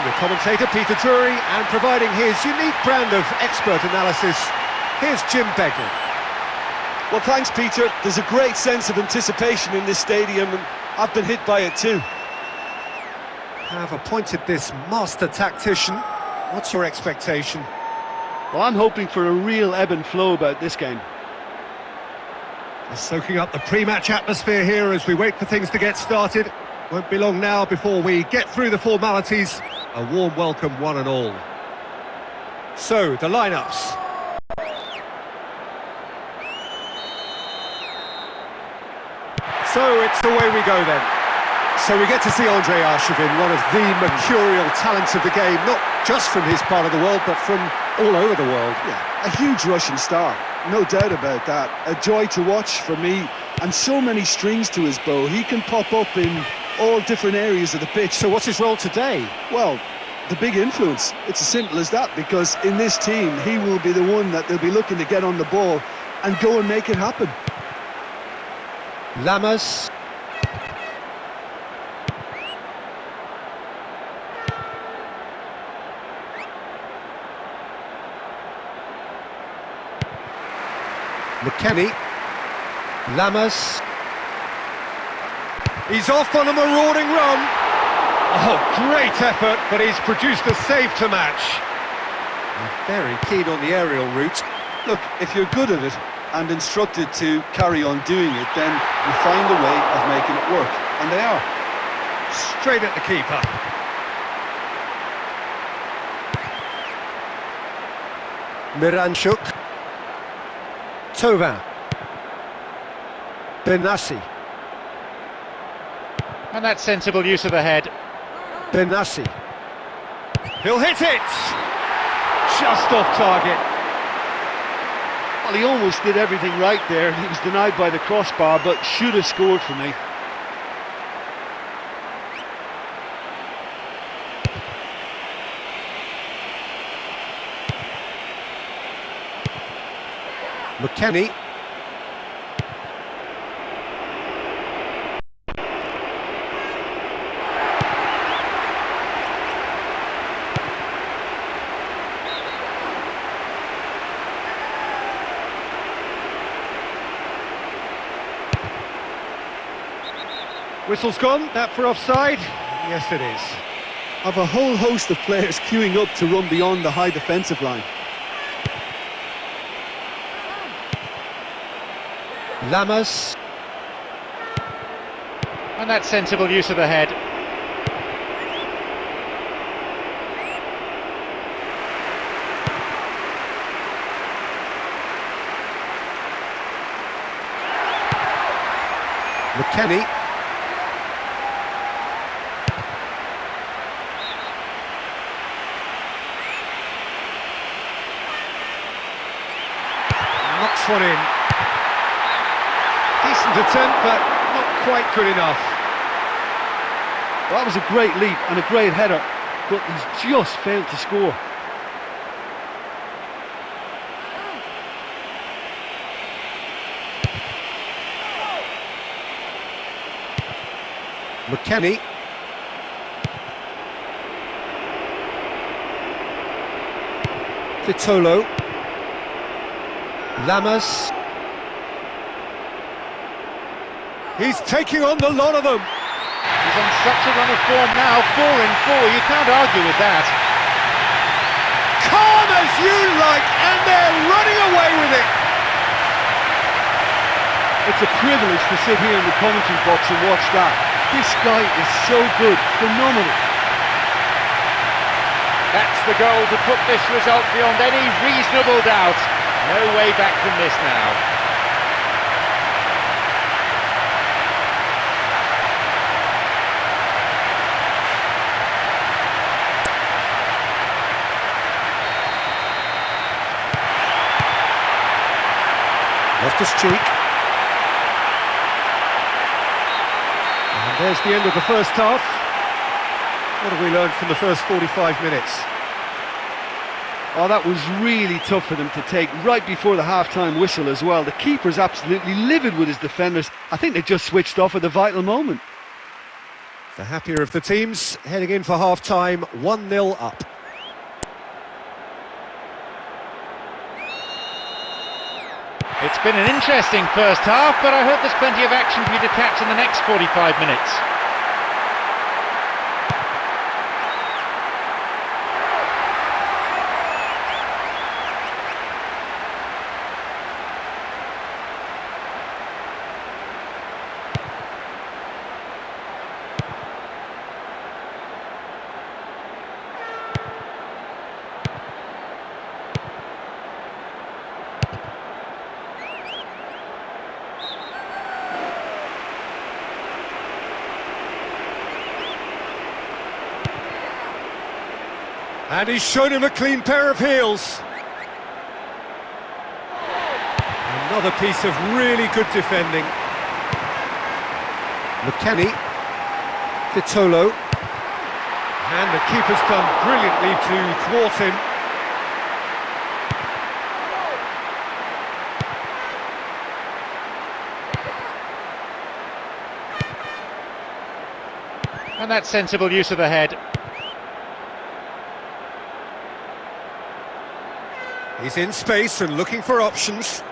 with commentator Peter Drury and providing his unique brand of expert analysis, here's Jim Beglin. Well, thanks, Peter. There's a great sense of anticipation in this stadium, and I've been hit by it too. Have appointed this master tactician. What's your expectation? Well, I'm hoping for a real ebb and flow about this game. Just soaking up the pre-match atmosphere here as we wait for things to get started. Won't be long now before we get through the formalities. A warm welcome, one and all. So, the lineups. So, it's away we go then. So we get to see Andre Arshavin, one of the mercurial talents of the game, not just from his part of the world, but from all over the world. Yeah, a huge Russian star, no doubt about that. A joy to watch for me, and so many strings to his bow. He can pop up in all different areas of the pitch. So what's his role today? Well, the big influence. It's as simple as that, because in this team, he will be the one that they'll be looking to get on the ball and go and make it happen. Lammers. McKennie, Lammers, he's off on a marauding run. Oh, great effort, but he's produced a save to match. Very keen on the aerial route. Look, if you're good at it and instructed to carry on doing it, then you find a way of making it work, and they are. Straight at the keeper. Miranchuk. Tovin, Benassi, and that's sensible use of the head. Benassi, he'll hit it! Just off target. Well, he almost did everything right there. He was denied by the crossbar, but should have scored for me. McKennie. Whistle's gone, that for offside? Yes, it is. Have a whole host of players queuing up to run beyond the high defensive line. Lammers. And that's sensible use of the head. McKennie. Knocks one in. Decent attempt, but not quite good enough. Well, that was a great leap and a great header, but he's just failed to score. McKennie. Vitolo. Lammers. He's taking on the lot of them. He's on such a run of form now, 4 in 4, you can't argue with that. Calm as you like, and they're running away with it. It's a privilege to sit here in the commentary box and watch that. This guy is so good, phenomenal. That's the goal to put this result beyond any reasonable doubt. No way back from this now. Loftus-Cheek. And there's the end of the first half. What have we learned from the first 45 minutes? Oh, that was really tough for them to take right before the half-time whistle as well. The keeper's absolutely livid with his defenders. I think they just switched off at the vital moment. The happier of the teams, heading in for half-time, 1-0 up. It's been an interesting first half, but I hope there's plenty of action for you to catch in the next 45 minutes. And he's shown him a clean pair of heels. Another piece of really good defending. McKennie, Vitolo, and the keeper's done brilliantly to thwart him. And that's sensible use of the head. He's in space and looking for options.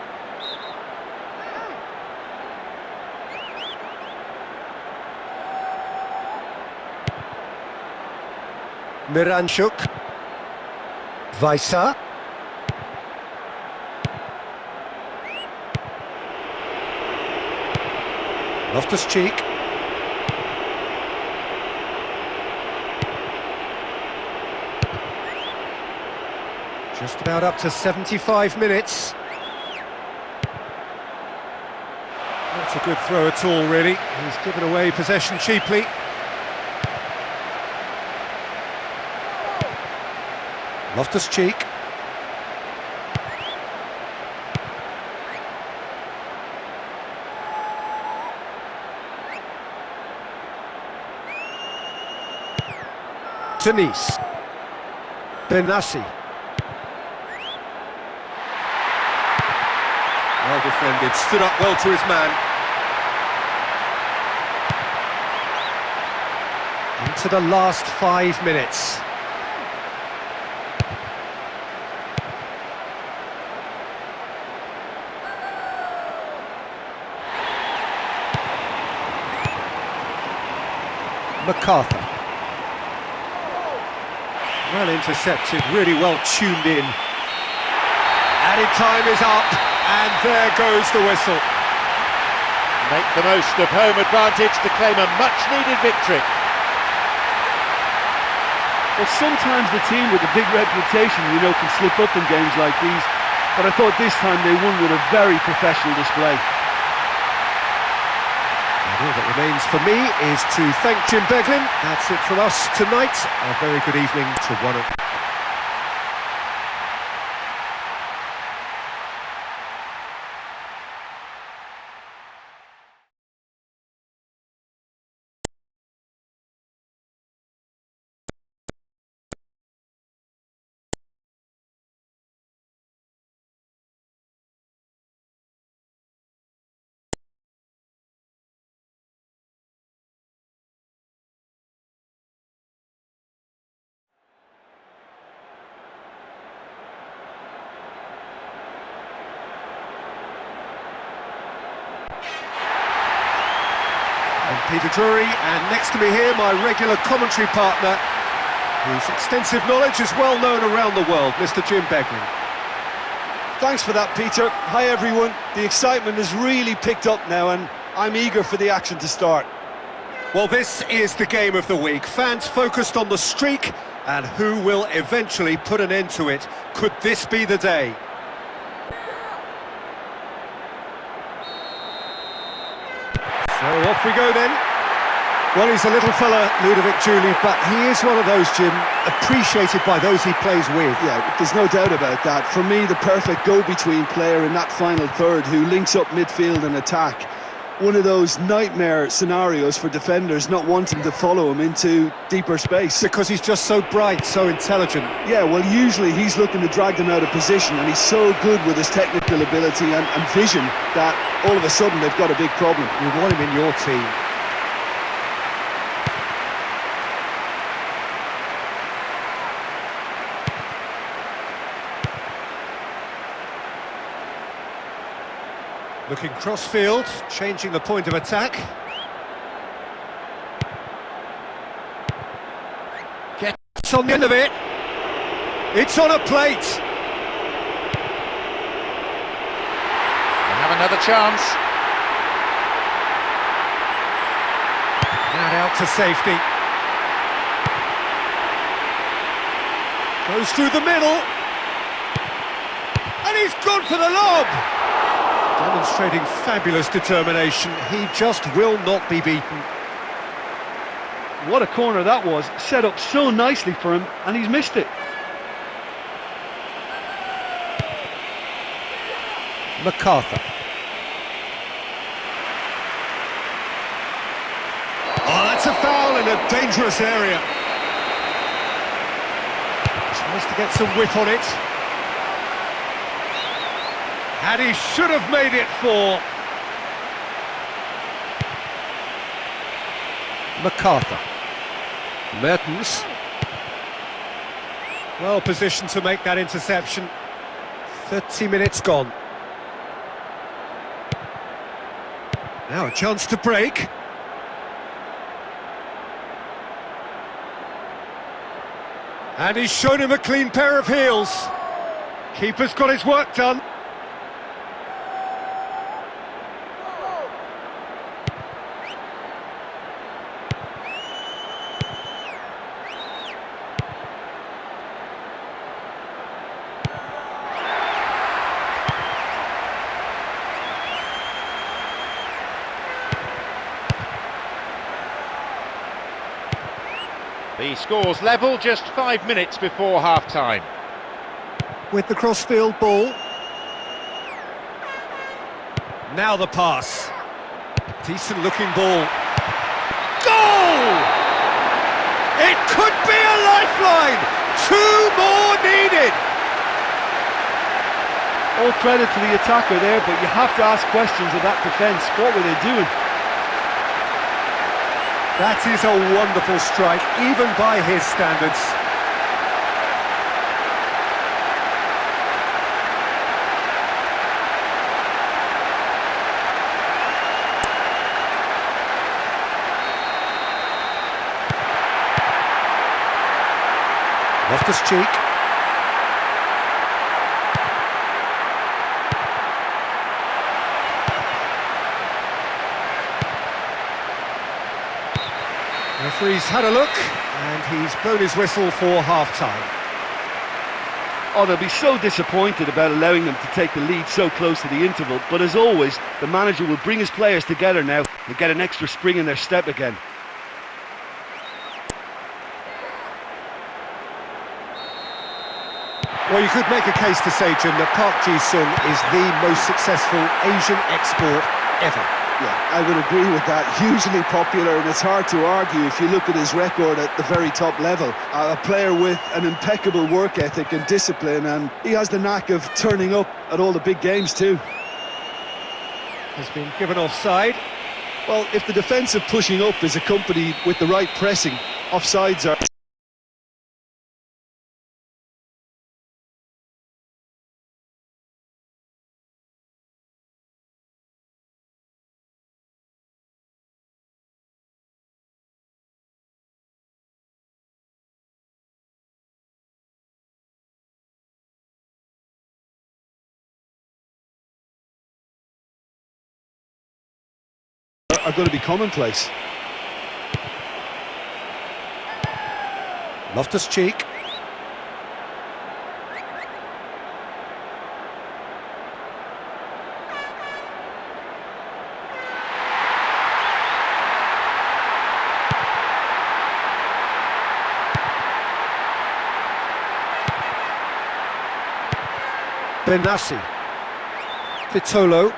Miranchuk. Vaisa. Loftus-Cheek. Just about up to 75 minutes. Not a good throw at all, really. He's given away possession cheaply. Loftus-Cheek. Denise. Benassi. Well defended, stood up well to his man. Into the last 5 minutes. MacArthur. Well intercepted, really well tuned in. Added time is up, and there goes the whistle. Make the most of home advantage to claim a much-needed victory. Well, sometimes the team with a big reputation, can slip up in games like these, but I thought this time they won with a very professional display. And all that remains for me is to thank Jim Beglin. That's it from us tonight. A very good evening to one and all. Peter Drury, and next to me here, my regular commentary partner, whose extensive knowledge is well known around the world, Mr. Jim Beglin. Thanks for that, Peter. Hi, everyone. The excitement has really picked up now, and I'm eager for the action to start. Well, this is the game of the week. Fans focused on the streak and who will eventually put an end to it. Could this be the day? So off we go then. Well, he's a little fella, Ludovic Julie, but he is one of those, Jim, appreciated by those he plays with. Yeah, there's no doubt about that. For me, the perfect go-between player in that final third who links up midfield and attack. One of those nightmare scenarios for defenders not wanting to follow him into deeper space. Because he's just so bright, so intelligent. Yeah, well, usually he's looking to drag them out of position, and he's so good with his technical ability and vision that all of a sudden they've got a big problem. You want him in your team. Looking cross-field, changing the point of attack. Gets on the end of it. It's on a plate. They have another chance. And out to safety. Goes through the middle. And he's gone for the lob! Demonstrating fabulous determination. He just will not be beaten. What a corner that was, set up so nicely for him, and he's missed it. MacArthur. Oh, that's a foul in a dangerous area. Tries to get some whip on it. And he should have made it 4. MacArthur. Mertens. Well positioned to make that interception. 30 minutes gone. Now a chance to break. And he's shown him a clean pair of heels. Keeper's got his work done. The score's level just 5 minutes before half-time. With the cross-field ball. Now the pass. Decent-looking ball. Goal! It could be a lifeline! 2 more needed! All credit to the attacker there, but you have to ask questions of that defence. What were they doing? That is a wonderful strike, even by his standards. Ppsspp. Referee's had a look, and he's blown his whistle for half-time. Oh, they'll be so disappointed about allowing them to take the lead so close to the interval, but as always, the manager will bring his players together now and get an extra spring in their step again. Well, you could make a case to say, Jim, that Park Ji-sung is the most successful Asian export ever. Yeah, I would agree with that. Hugely popular, and it's hard to argue if you look at his record at the very top level. A player with an impeccable work ethic and discipline, and he has the knack of turning up at all the big games too. Has been given offside. Well, if the defensive pushing up is accompanied with the right pressing, offsides are... are going to be commonplace. Ppsspp. Benassi. Vitolo.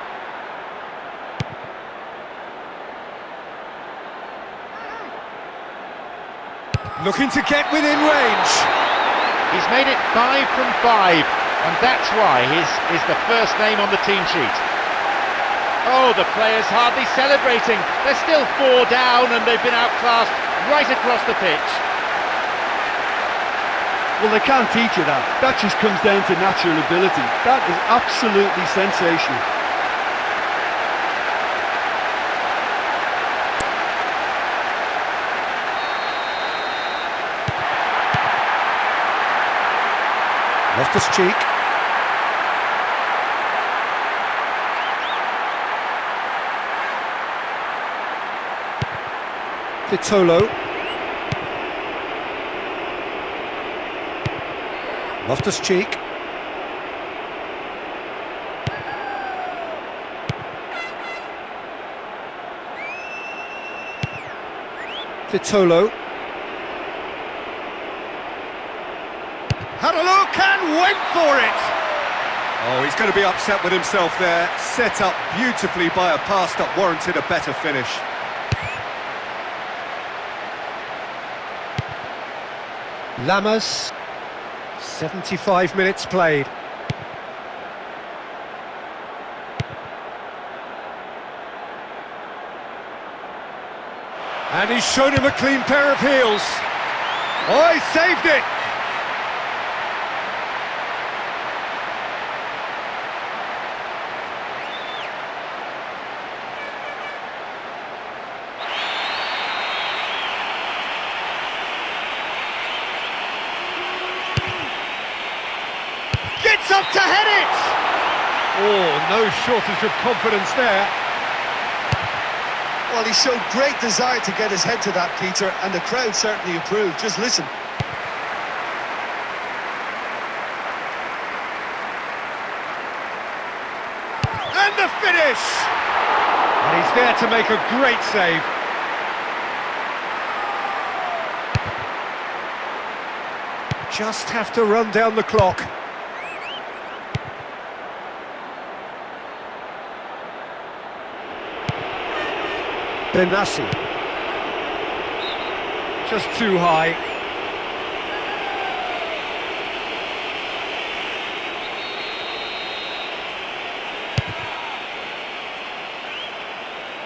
Looking to get within range. He's made it 5 from 5, and that's why his is the first name on the team sheet. Oh, the players hardly celebrating. They're still 4 down, and they've been outclassed right across the pitch. Well, they can't teach you that. That just comes down to natural ability. That is absolutely sensational. Ppsspp. Vitolo. Ppsspp. Vitolo. Had a look and went for it! Oh, he's going to be upset with himself there. Set up beautifully by a pass that warranted a better finish. Lamas. 75 minutes played. And he's shown him a clean pair of heels. Oh, he saved it! Gets up to head it! Oh, no shortage of confidence there. Well, he showed great desire to get his head to that, Peter, and the crowd certainly approved. Just listen. And the finish! And he's there to make a great save. Just have to run down the clock. Benassi. Just too high.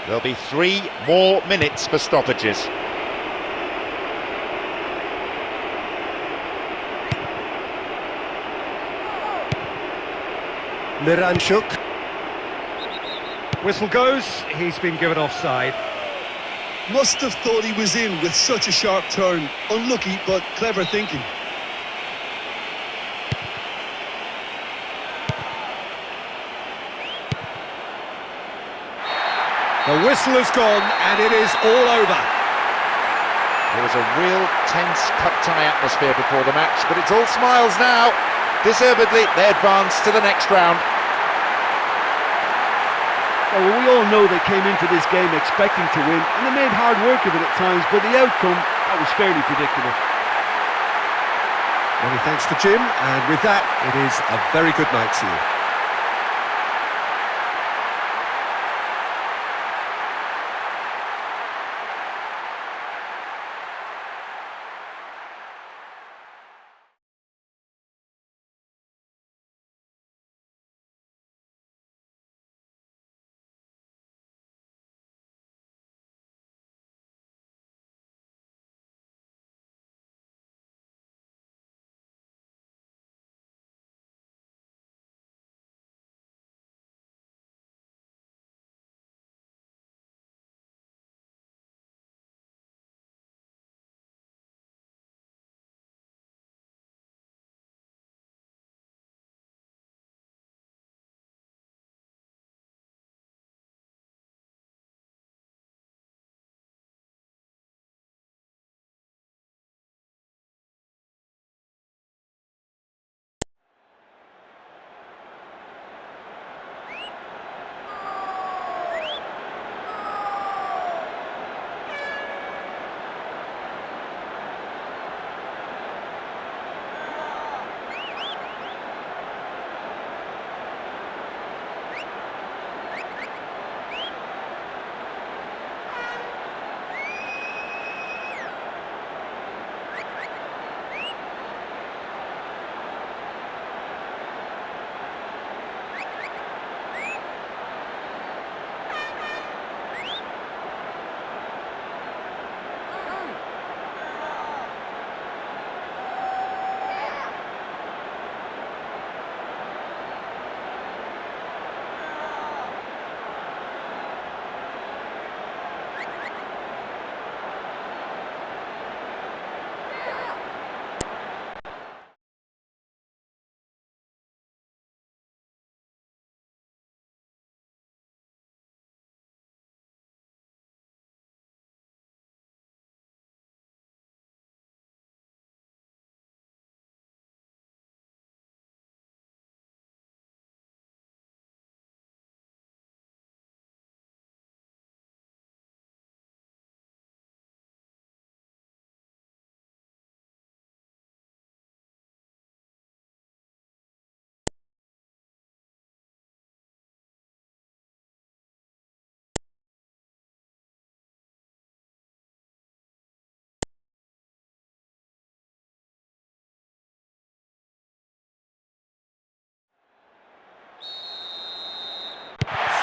There'll be 3 more minutes for stoppages. Miranchuk. Whistle goes, he's been given offside. Must have thought he was in with such a sharp turn. Unlucky, but clever thinking. The whistle has gone, and it is all over. There was a real tense cup-tie atmosphere before the match, but it's all smiles now. Deservedly, they advance to the next round. Well, we all know they came into this game expecting to win, and they made hard work of it at times, but the outcome, that was fairly predictable. Many thanks to Jim, and with that, it is a very good night to you.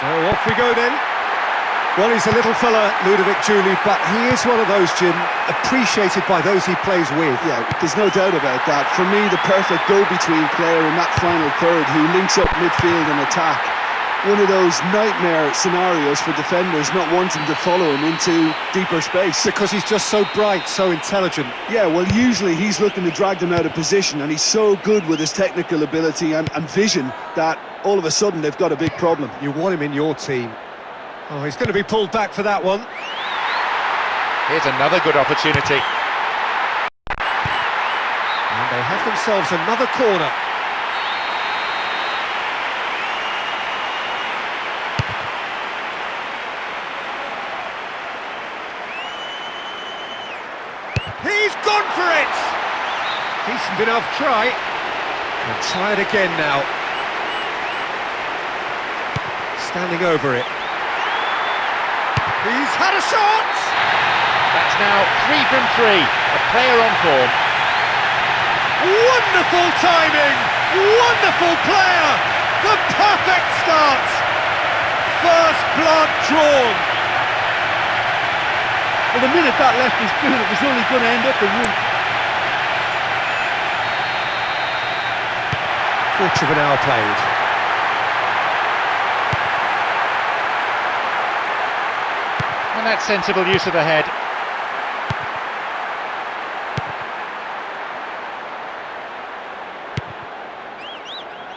So off we go then. Well, he's a little fella, Ludovic Giuli, but he is one of those, Jim, appreciated by those he plays with. Yeah, there's no doubt about that. For me, the perfect go-between player in that final third who links up midfield and attack. One of those nightmare scenarios for defenders not wanting to follow him into deeper space. Because he's just so bright, so intelligent. Yeah, well, usually he's looking to drag them out of position, and he's so good with his technical ability and vision that all of a sudden they've got a big problem. You want him in your team. Oh, he's going to be pulled back for that one. Here's another good opportunity. And they have themselves another corner. He's gone for it! Decent enough try. And try it again now. Standing over it. He's had a shot! That's now 3 from 3. A player on form. Wonderful timing! Wonderful player! The perfect start! First blood drawn! Well, the minute that left his boot, it was only going to end up in one. Quarter of an hour played. And that's sensible use of the head.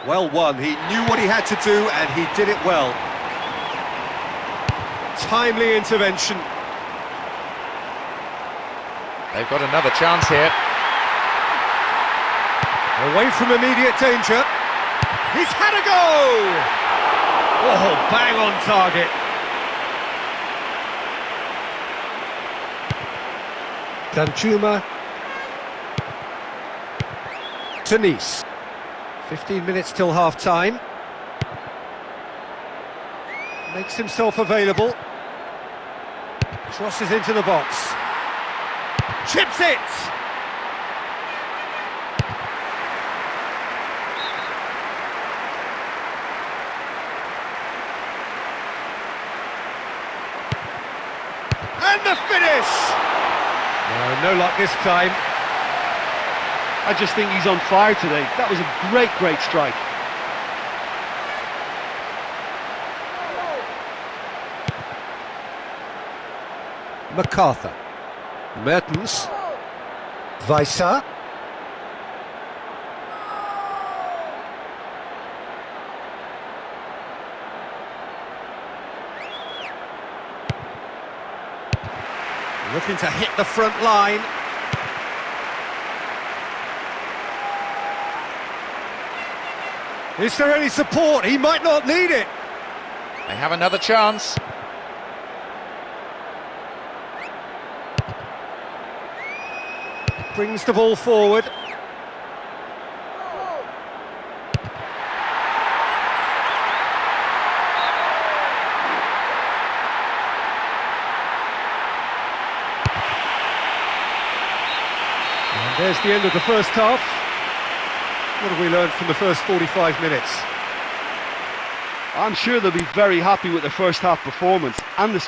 Well won, he knew what he had to do and he did it well. Timely intervention. They've got another chance here. Away from immediate danger. He's had a go! Oh, bang on target. CUMA to Nice. 15 minutes till half-time. Makes himself available. Crosses into the box. Chips it! And the finish! No luck this time. I just think he's on fire today. That was a great strike. MacArthur. Mertens. Weissa. Looking to hit the front line. Is there any support? He might not need it. They have another chance. Brings the ball forward. And there's the end of the first half. What have we learned from the first 45 minutes? I'm sure they'll be very happy with the first half performance and the...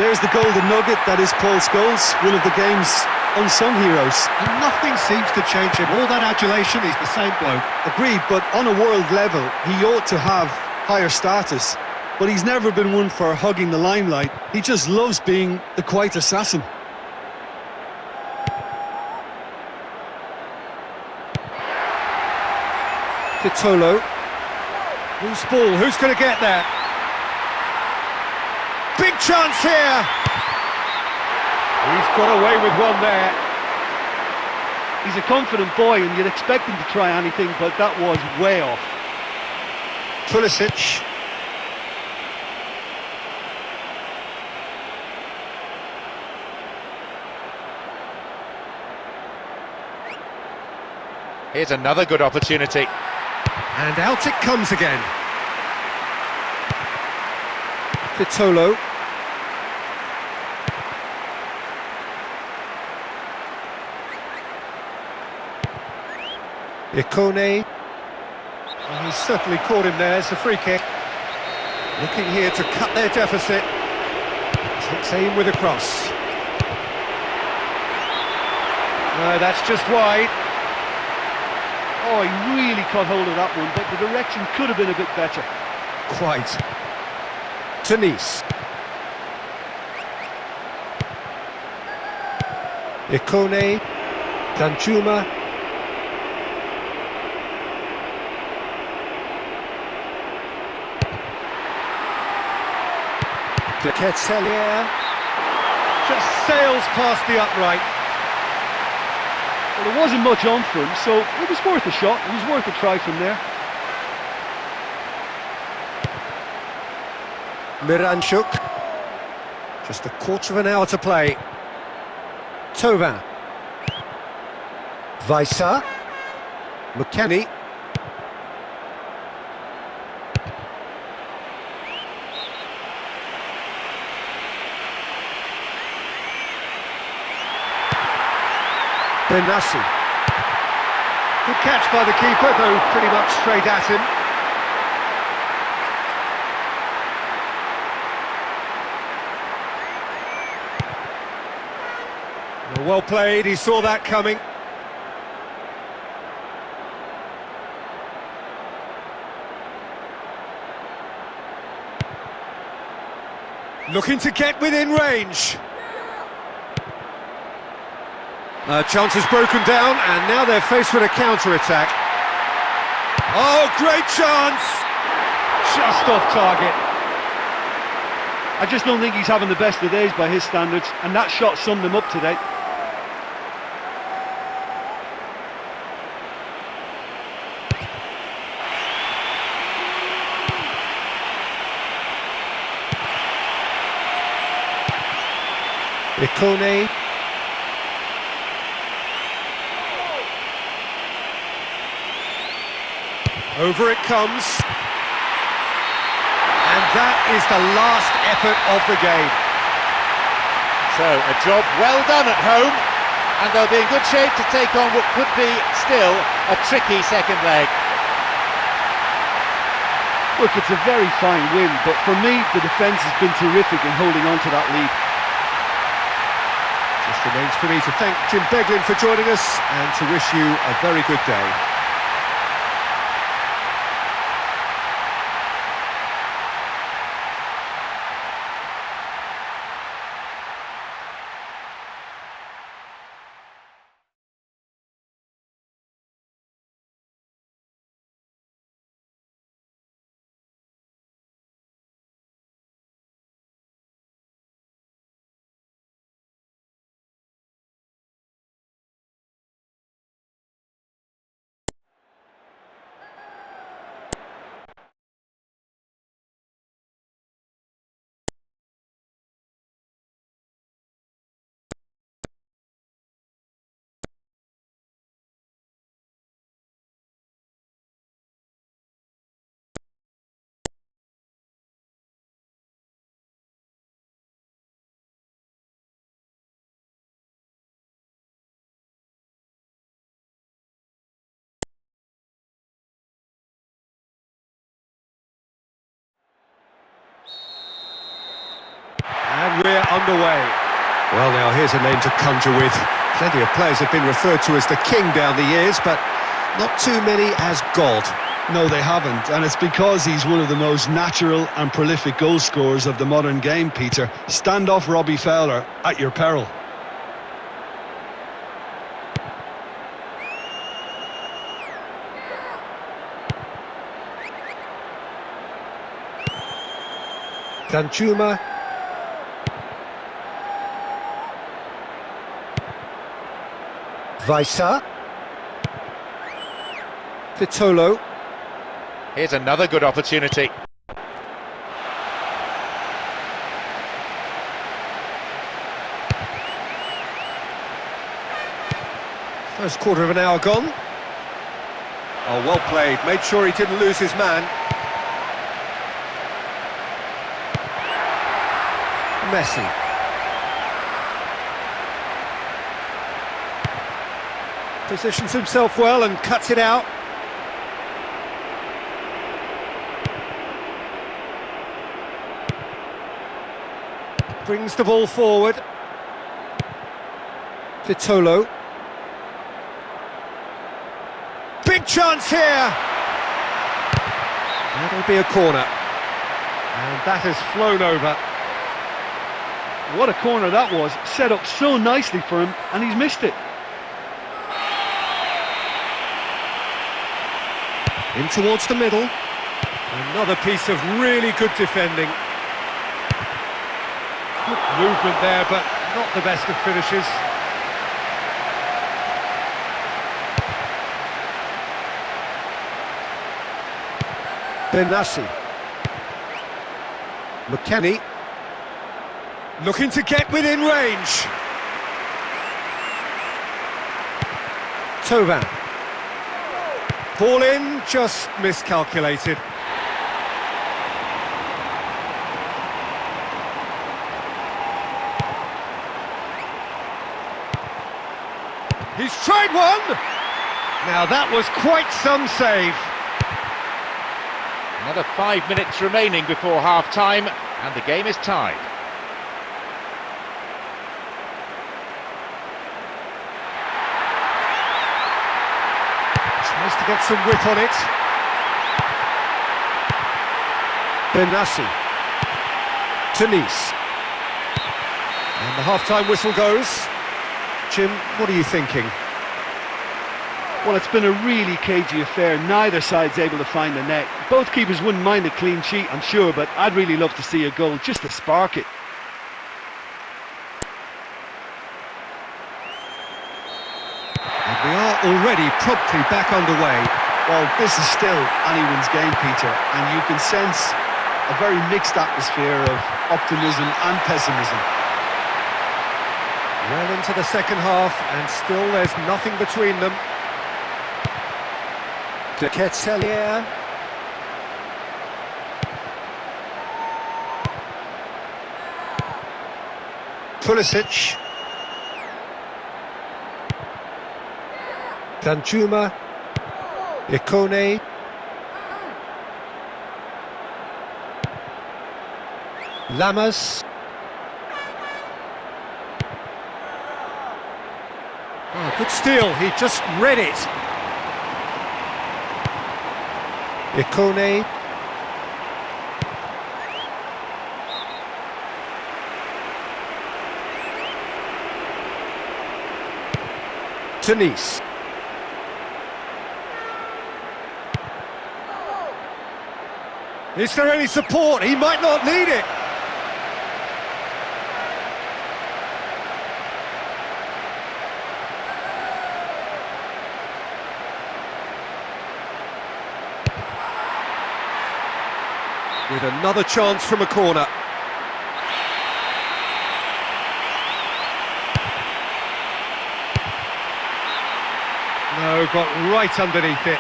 There's the golden nugget that is Paul Scholes, one of the game's unsung heroes. And nothing seems to change him. All that adulation, he's the same bloke. Agreed, but on a world level, he ought to have higher status. But he's never been one for hugging the limelight. He just loves being the quiet assassin. Vitolo. Loose ball, who's going to get there? Big chance here! He's got away with one there. He's a confident boy and you'd expect him to try anything, but that was way off. Ppsspp. Here's another good opportunity. And out it comes again. Vitolo. Ikone. Well, he's certainly caught him there. It's a free kick. Looking here to cut their deficit. Takes aim with a cross. No, that's just wide. Oh, he really caught hold of that one, but the direction could have been a bit better. Quite. To Nice. Ikone. Danjuma. Ppsspp just sails past the upright. Well, there wasn't much on for him, so it was worth a shot. It was worth a try from there. Miranchuk. Just a quarter of an hour to play. Tovin. Vaisa. McKennie. Benassi. Good catch by the keeper, though pretty much straight at him. Well played, he saw that coming. Looking to get within range. Chance has broken down, and now they're faced with a counter-attack. Oh, great chance! Just off target. I just don't think he's having the best of days by his standards, and that shot summed him up today. Ikone. Over it comes. And that is the last effort of the game. So, a job well done at home, and they'll be in good shape to take on what could be still a tricky second leg. Look, it's a very fine win, but for me, the defence has been terrific in holding on to that lead. Just remains for me to thank Jim Beglin for joining us and to wish you a very good day. And we're underway. Well, now here's a name to conjure with. Plenty of players have been referred to as the king down the years, but not too many as God. No, they haven't, and it's because he's one of the most natural and prolific goal scorers of the modern game, Peter. Stand off Robbie Fowler at your peril. Danjuma. Vaisa. Vitolo. Here's another good opportunity. First quarter of an hour gone. Oh, well played. Made sure he didn't lose his man. Messi. Positions himself well and cuts it out. Brings the ball forward. Vitolo. Big chance here! That'll be a corner. And that has flown over. What a corner that was, set up so nicely for him, and he's missed it. In towards the middle. Another piece of really good defending. Good movement there, but not the best of finishes. Benassi. McKennie. Looking to get within range. Tovan. Ball in, just miscalculated. He's tried one! Now that was quite some save. Another 5 minutes remaining before half-time, and the game is tied. Tries to get some width on it. Benassi. Denise. And the half-time whistle goes. Jim, what are you thinking? Well, it's been a really cagey affair. Neither side's able to find the net. Both keepers wouldn't mind a clean sheet, I'm sure, but I'd really love to see a goal just to spark it. And we are already promptly back underway. Well, this is still anyone's game, Peter, and you can sense a very mixed atmosphere of optimism and pessimism. Well into the second half, and still there's nothing between them. De Ketelaere. Ppsspp. Danjuma. Ikone. Lamas. Oh, good steal, he just read it. Ikone. Denise. Is there any support? He might not need it. With another chance from a corner. No, got right underneath it.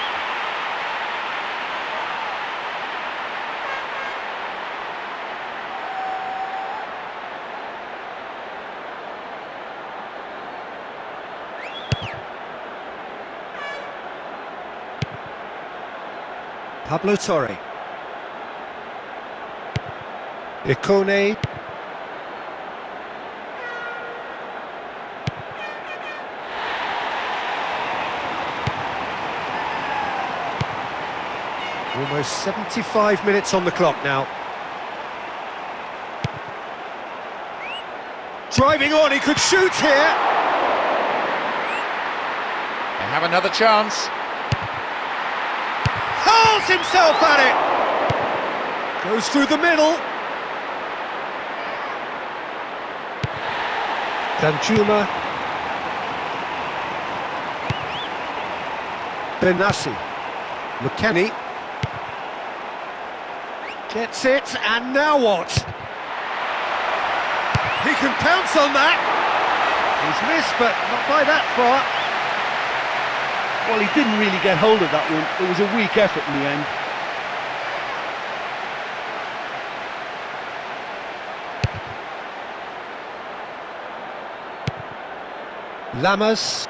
Pablo Torre. Ikone. Almost 75 minutes on the clock now. Driving on, he could shoot here. They have another chance. Hurls himself at it. Goes through the middle. Danjuma. Benassi. McKennie. Gets it, and now what? He can pounce on that. He's missed, but not by that far. Well, he didn't really get hold of that one. It was a weak effort in the end. Lamas.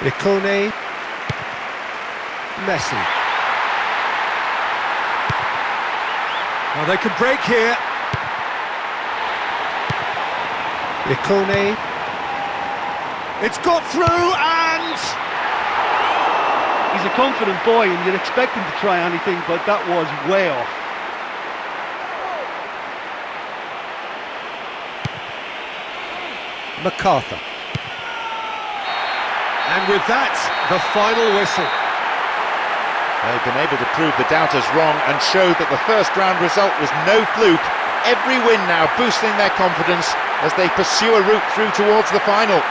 Ikone. Messi. Well, they could break here. Ikone. It's got through and... He's a confident boy and you'd expect him to try anything, but that was way off. MacArthur. And with that, the final whistle. They've been able to prove the doubters wrong and show that the first round result was no fluke. Every win now boosting their confidence as they pursue a route through towards the final.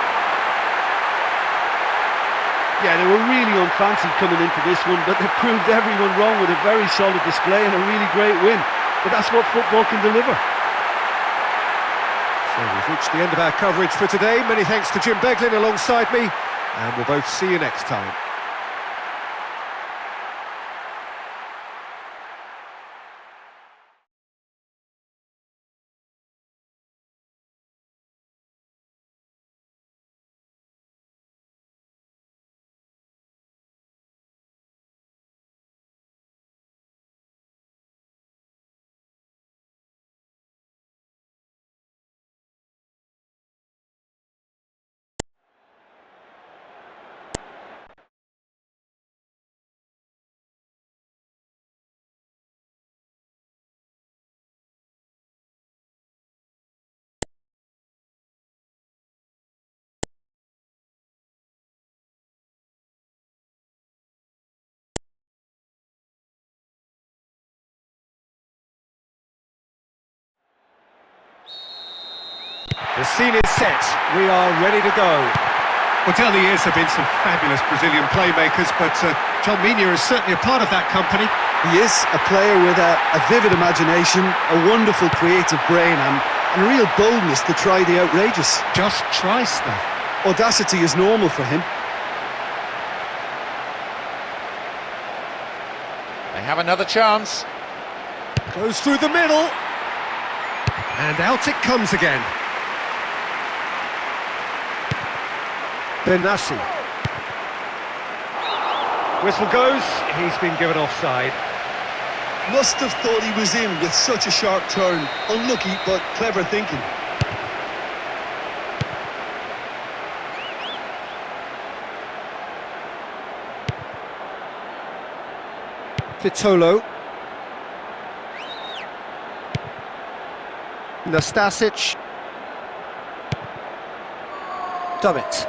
Yeah, they were really unfancied coming into this one, but they proved everyone wrong with a very solid display and a really great win. But that's what football can deliver. So we've reached the end of our coverage for today. Many thanks to Jim Beglin alongside me, and we'll both see you next time. The scene is set, we are ready to go. Well, down the years there have been some fabulous Brazilian playmakers, but John Mina is certainly a part of that company. He is a player with a vivid imagination, a wonderful creative brain and a real boldness to try the outrageous. Just try stuff. Audacity is normal for him. They have another chance. Goes through the middle. And out it comes again. Benassi. Whistle goes, he's been given offside. Must have thought he was in with such a sharp turn. Unlucky, but clever thinking. Vitolo. Nastasic. Dummett.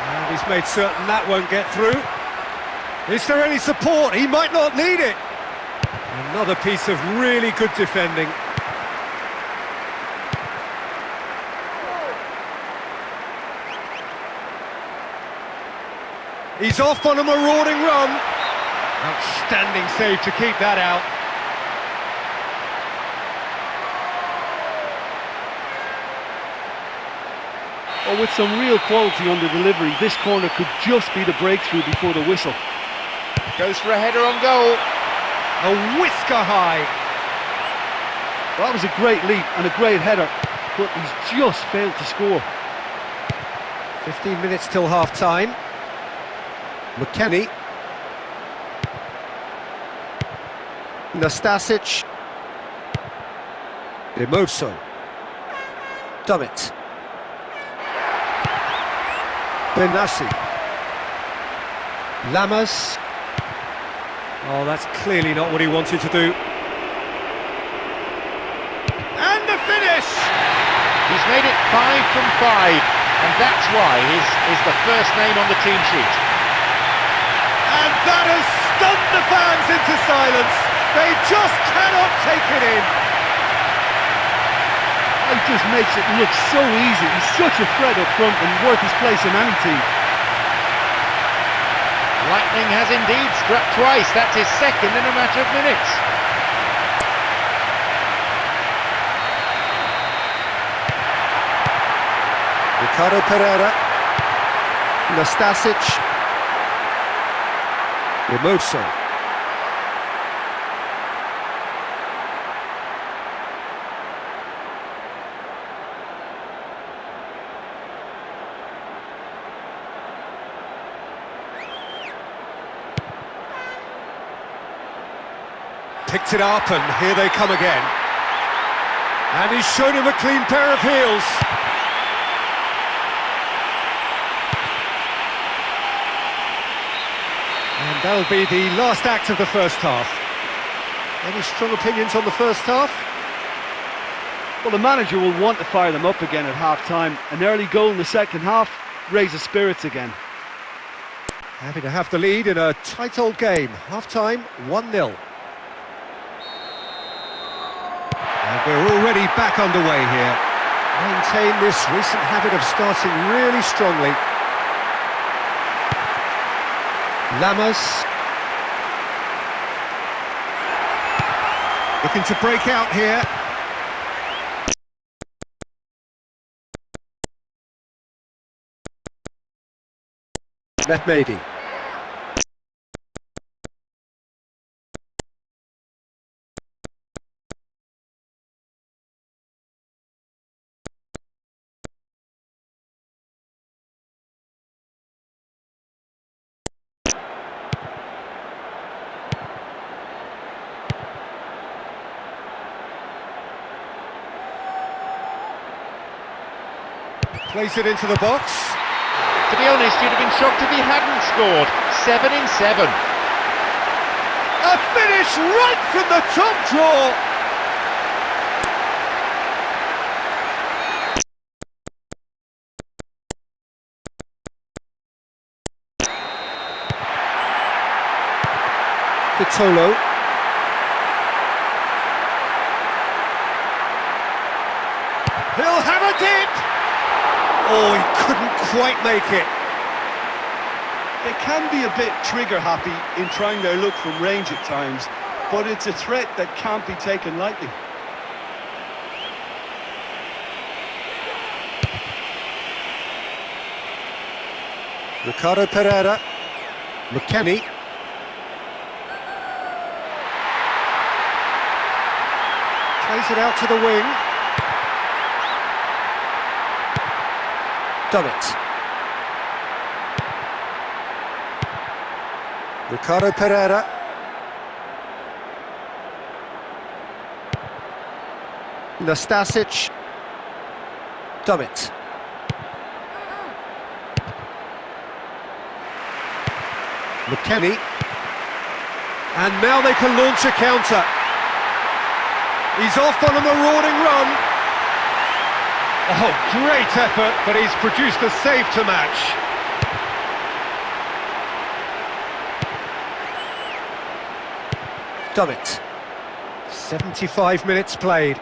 And he's made certain that won't get through. Is there any support? He might not need it. Another piece of really good defending. He's off on a marauding run. Outstanding save to keep that out. Oh, with some real quality on the delivery, this corner could just be the breakthrough before the whistle. Goes for a header on goal. A whisker high. Well, that was a great leap and a great header, but he's just failed to score. 15 minutes till half-time. McKennie. Nastasic. Emoso. Dummett. Benassi. Lamas. Oh, that's clearly not what he wanted to do. And the finish! He's made it 5 from 5, and that's why he's the first name on the team sheet. And that has stunned the fans into silence. They just cannot take it in. He just makes it look so easy. He's such a threat up front and worth his place in any team. Lightning has indeed struck twice. That's his second in a matter of minutes. Ricardo Pereira. Nastasic. Emoso. Picked it up, and here they come again. And he's shown him a clean pair of heels. And that'll be the last act of the first half. Any strong opinions on the first half? Well, the manager will want to fire them up again at half-time. An early goal in the second half raises spirits again. Happy to have the lead in a tight old game. Half-time, 1-0. And we're already back underway here. Maintain this recent habit of starting really strongly. Lamas. Looking to break out here. Mehmedi. Plays it into the box. To be honest, you'd have been shocked if he hadn't scored. 7 in 7. A finish right from the top draw. Vitolo. He'll have a dip. Oh, he couldn't quite make it. They can be a bit trigger-happy in trying their luck from range at times, but it's a threat that can't be taken lightly. Ricardo Pereira. McKennie. Plays it out to the wing. Done it. Ricardo Pereira. Nastasic. Done it. McKennie. And now they can launch a counter. He's off on a marauding run. Oh, great effort, but he's produced a save to match. Done it. 75 minutes played.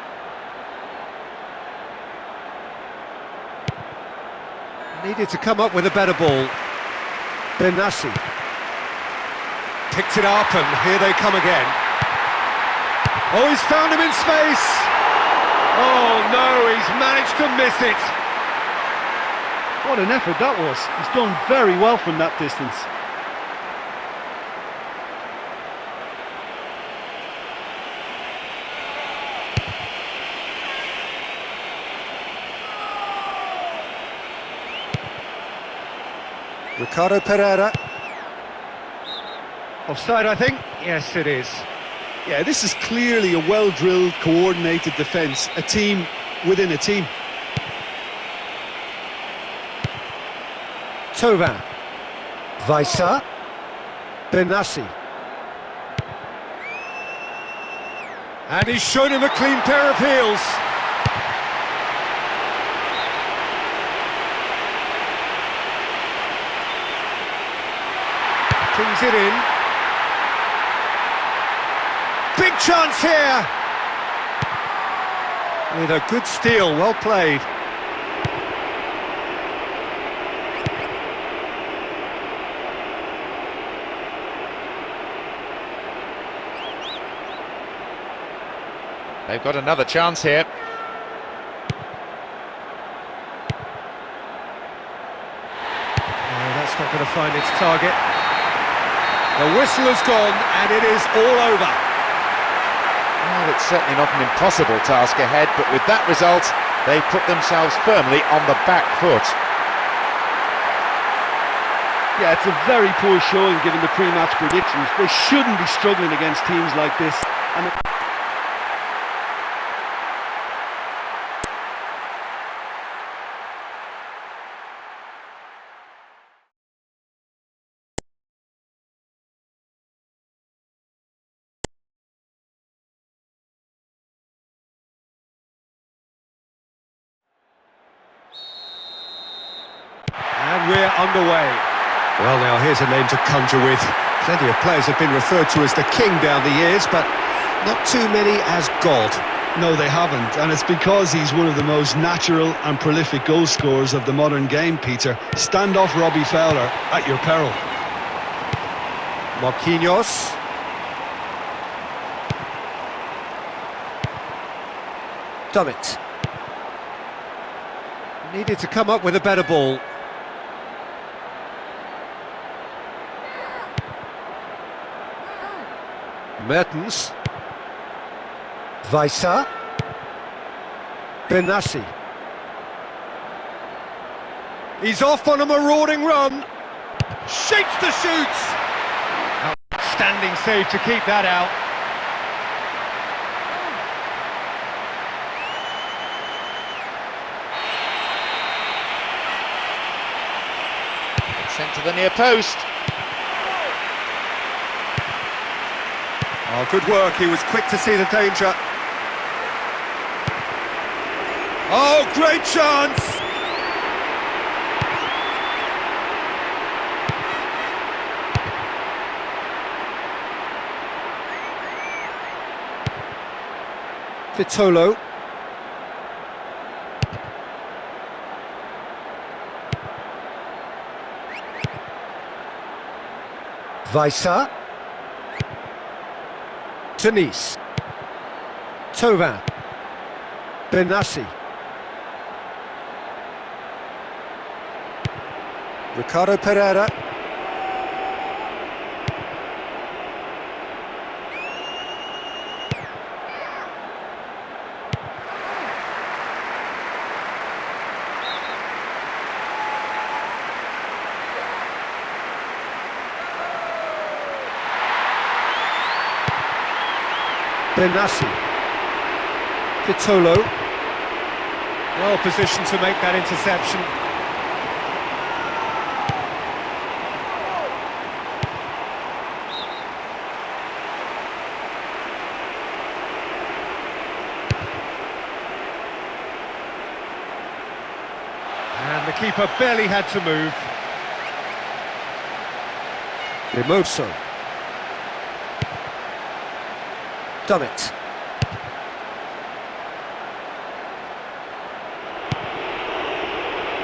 Needed to come up with a better ball. Benassi. Picked it up, and here they come again. Oh, he's found him in space. Oh no, he's managed to miss it. What an effort that was. He's done very well from that distance. Ricardo Pereira. Offside, I think. Yes, it is. Yeah, this is clearly a well-drilled, coordinated defence, a team within a team. Tovan. Vaisa. Benassi. And he's shown him a clean pair of heels. Pings it in. Big chance here! With a good steal, well played. They've got another chance here. Oh, that's not going to find its target. The whistle has gone, and it is all over. Well, it's certainly not an impossible task ahead, but with that result, they've put themselves firmly on the back foot. Yeah, it's a very poor showing given the pre-match predictions. They shouldn't be struggling against teams like this. And And we're underway. Well, now here's a name to conjure with. Plenty of players have been referred to as the king down the years, but not too many as God. No, they haven't, and it's because he's one of the most natural and prolific goal scorers of the modern game, Peter. Stand off Robbie Fowler at your peril. Marquinhos. Dummett. Needed to come up with a better ball. Mertens. Weissa. Benassi. He's off on a marauding run. Shapes the shoots. Outstanding save to keep that out. Sent to the near post. Oh, good work, he was quick to see the danger. Oh, great chance! Vitolo. Weissa. Tunis. Tovan. Benassi. Ricardo Pereira. Benassi. Vitolo. Well positioned to make that interception. And the keeper barely had to move. Rimoso. Dummett.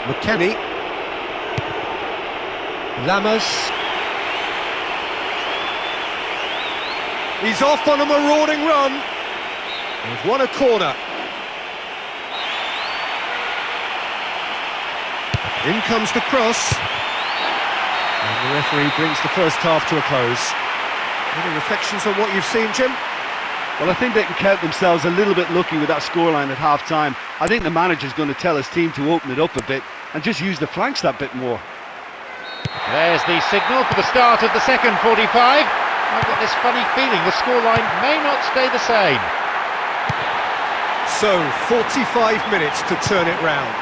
McKennie. Lammers. He's off on a marauding run. They've won a corner. In comes the cross. And the referee brings the first half to a close. Any reflections on what you've seen, Jim? well, I think they can count themselves a little bit lucky with that scoreline at half-time. I think the manager's going to tell his team to open it up a bit and just use the flanks that bit more. There's the signal for the start of the second 45. I've got this funny feeling the scoreline may not stay the same. So, 45 minutes to turn it round.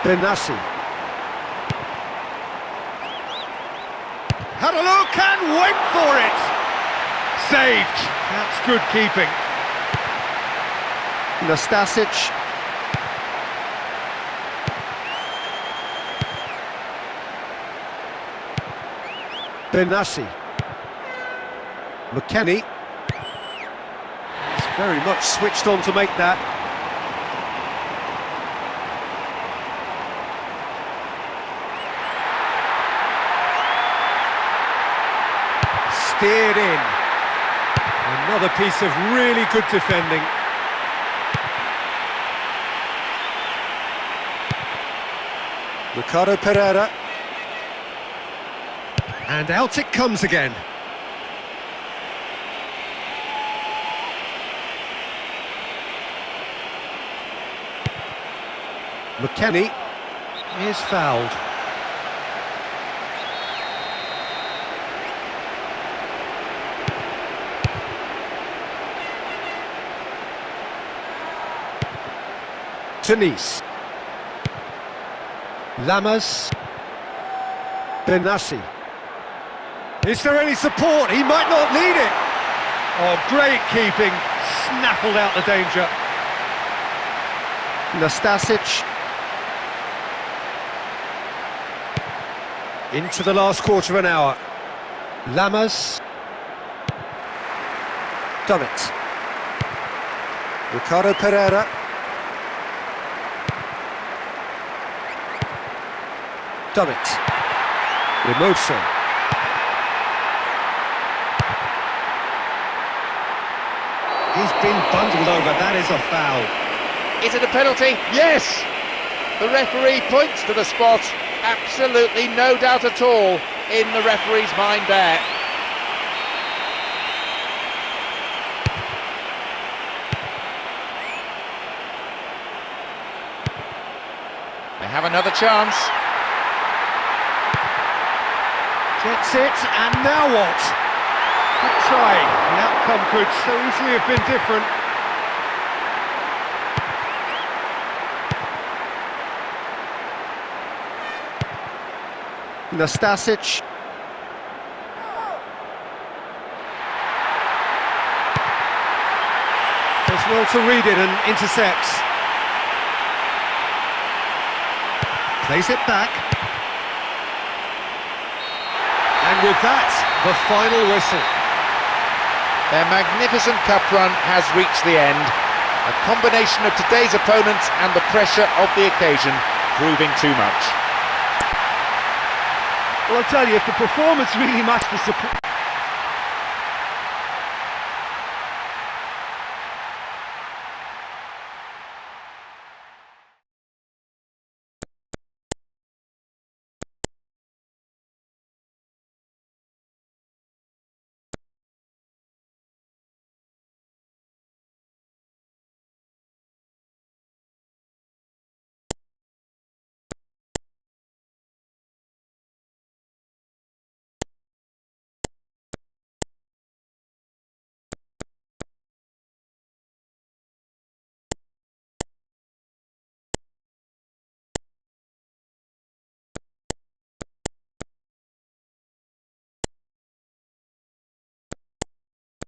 Benassi. Had a look and went for it! Saved! That's good keeping. Nastasic. Benassi. McKennie. He's very much switched on to make that. Steered in. Another piece of really good defending. Ricardo Pereira. And out it comes again. McKennie is fouled. to Nice. Lamas. Benassi. Is there any support? He might not need it. Oh, great keeping. Snaffled out the danger. Nastasic. Into the last quarter of an hour. Lamas. Done it. Ricardo Pereira. Done it. Remoto. He's been bundled over. That is a foul. Is it a penalty? Yes! The referee points to the spot. Absolutely no doubt at all in the referee's mind there. They have another chance. Gets it, and now what? Good try. The outcome could so easily have been different. Nastasic. Does well to read it and intercepts. Plays it back. And with that, the final whistle. Their magnificent cup run has reached the end. A combination of today's opponents and the pressure of the occasion proving too much. Well, I'll tell you, if the performance really matched the support.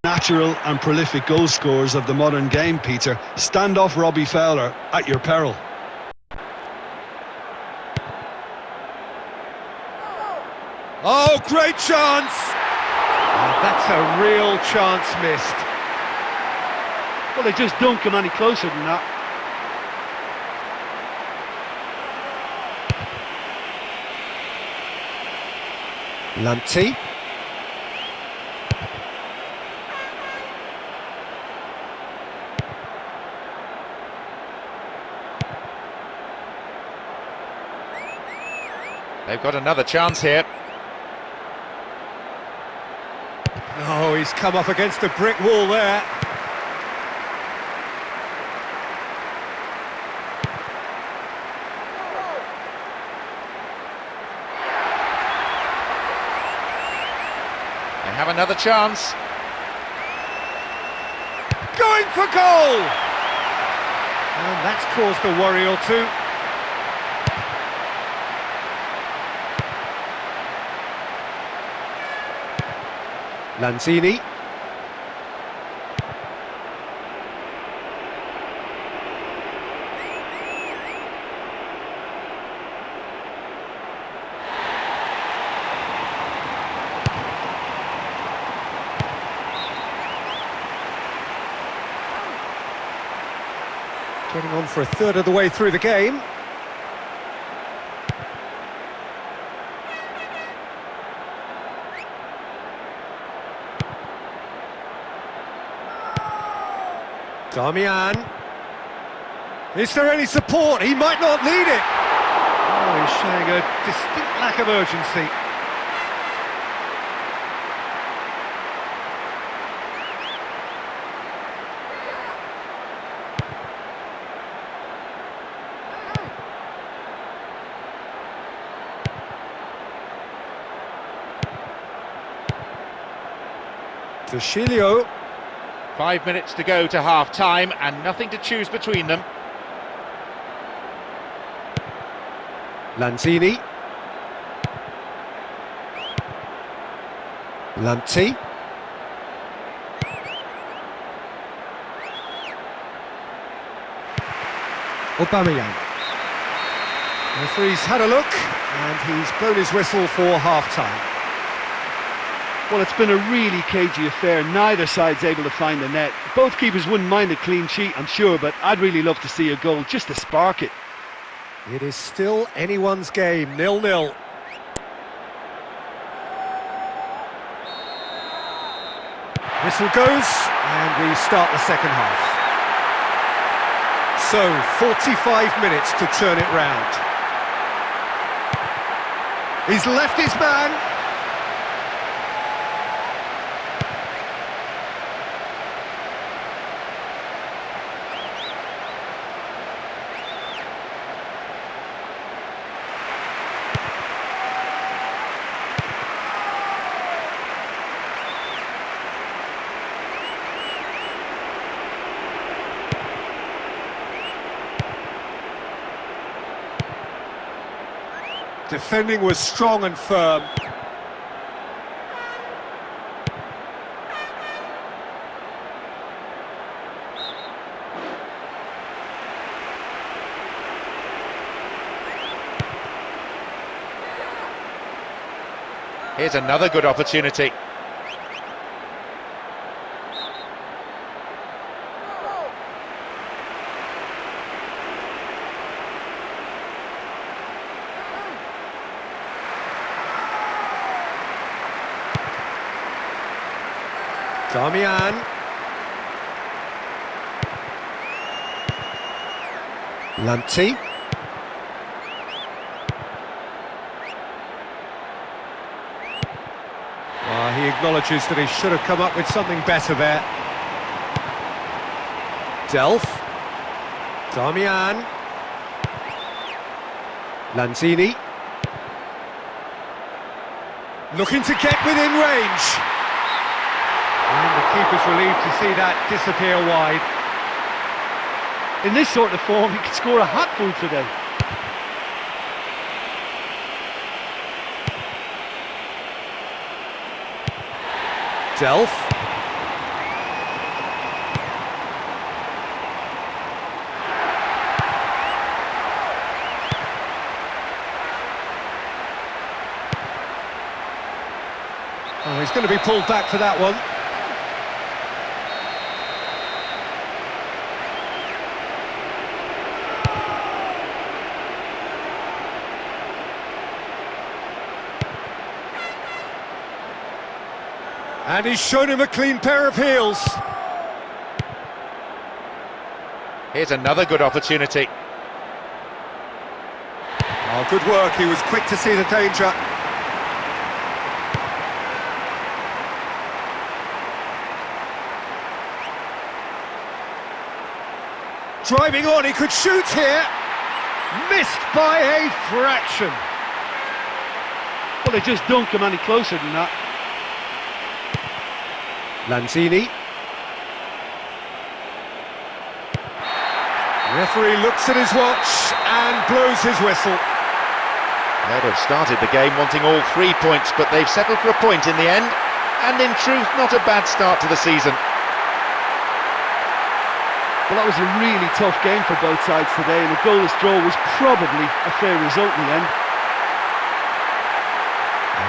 Natural and prolific goal scorers of the modern game, Peter. Stand off Robbie Fowler at your peril. Oh, great chance! Oh, that's a real chance missed. Well, they just don't come any closer than that. Lamptey. They've got another chance here. Oh, he's come up against a brick wall there. They have another chance. Going for goal! And that's caused a worry or two. Lanzini. Getting on for a third of the way through the game. Damian. Is there any support? He might not need it. Oh, he's showing a distinct lack of urgency. Dushilio. 5 minutes to go to half-time and nothing to choose between them. Lanzini. Lanti. Aubameyang. The referee's had a look, and he's blown his whistle for half-time. Well, it's been a really cagey affair. Neither side's able to find the net. Both keepers wouldn't mind a clean sheet, I'm sure, but I'd really love to see a goal just to spark it. It is still anyone's game, 0-0. Whistle goes, and we start the second half. So, 45 minutes to turn it round. He's left his man. Defending was strong and firm. Here's another good opportunity. Damian. Lanti. He acknowledges that he should have come up with something better there. Delph. Damian. Lanzini. Looking to get within range. And the keeper's relieved to see that disappear wide. In this sort of form, he could score a hatful today. Delph. Oh, he's going to be pulled back for that one. And he's shown him a clean pair of heels. Here's another good opportunity. Oh, good work, he was quick to see the danger. Driving on, he could shoot here. Missed by a fraction. Well, they just don't come any closer than that. Lanzini. Referee looks at his watch and blows his whistle. They'd have started the game wanting all 3 points, but they've settled for a point in the end. And in truth, not a bad start to the season. Well, that was a really tough game for both sides today, and a goalless draw was probably a fair result in the end.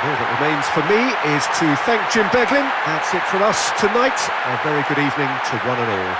All that remains for me is to thank Jim Beglin. That's it from us tonight. A very good evening to one and all.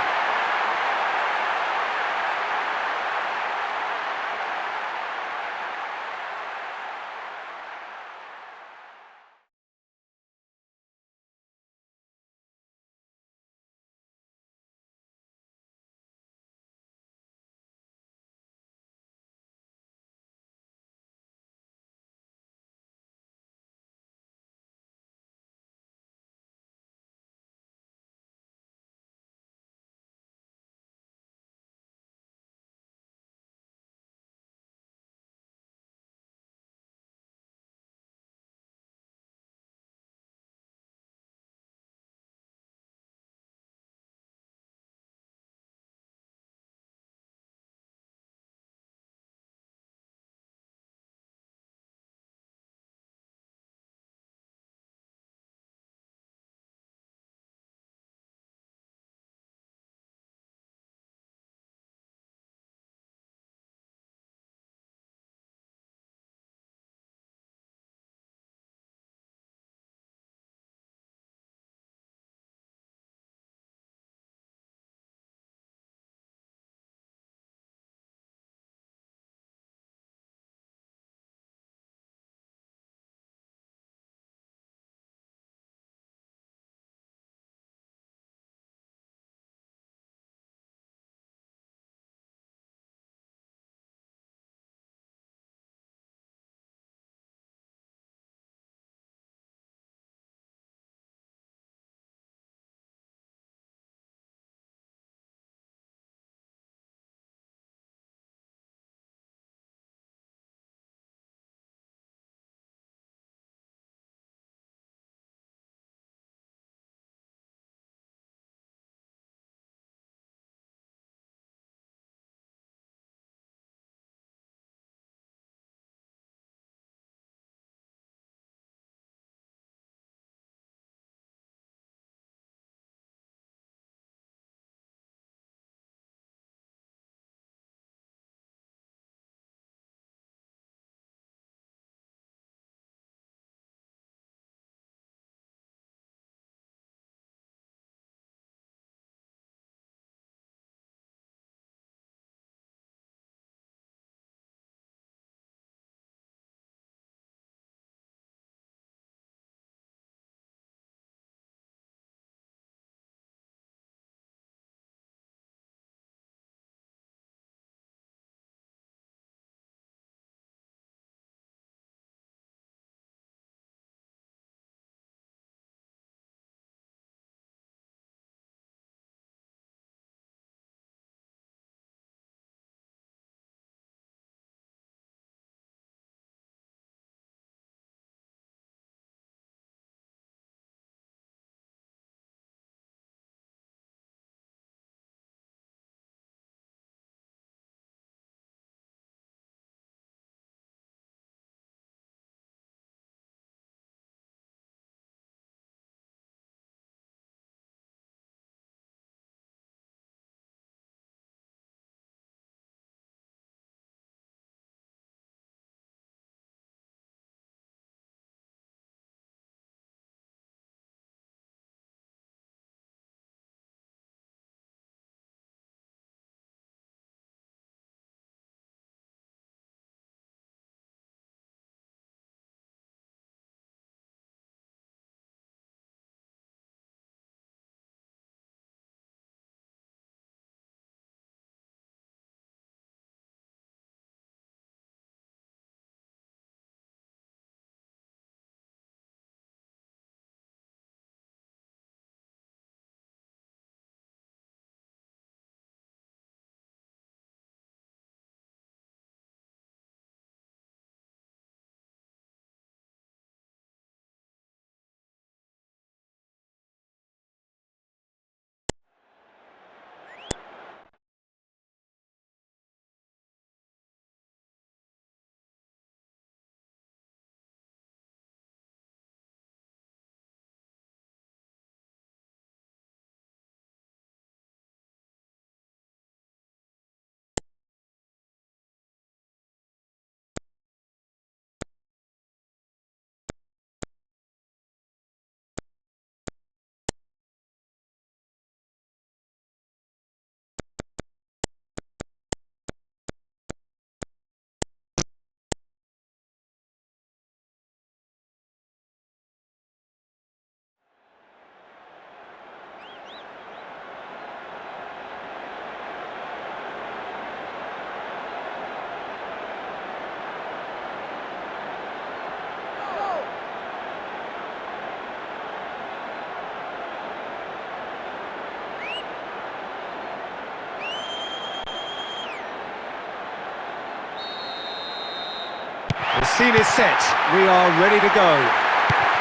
The scene is set. We are ready to go.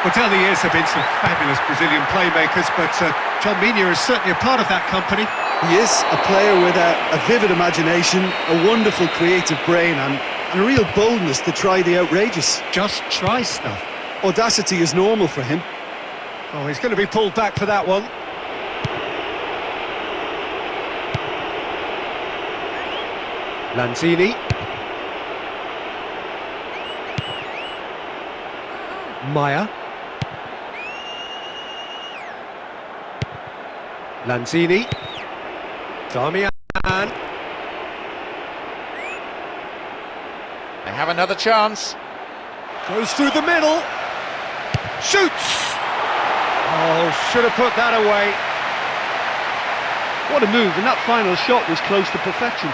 Well, down the years there have been some fabulous Brazilian playmakers, but John Mina is certainly a part of that company. He is a player with a vivid imagination, a wonderful creative brain, and a real boldness to try the outrageous. Just try stuff. Audacity is normal for him. Oh, he's going to be pulled back for that one. Lanzini. Maya. Lanzini. Damian. They have another chance. Goes through the middle. Shoots! Oh, should have put that away. What a move, and that final shot was close to perfection.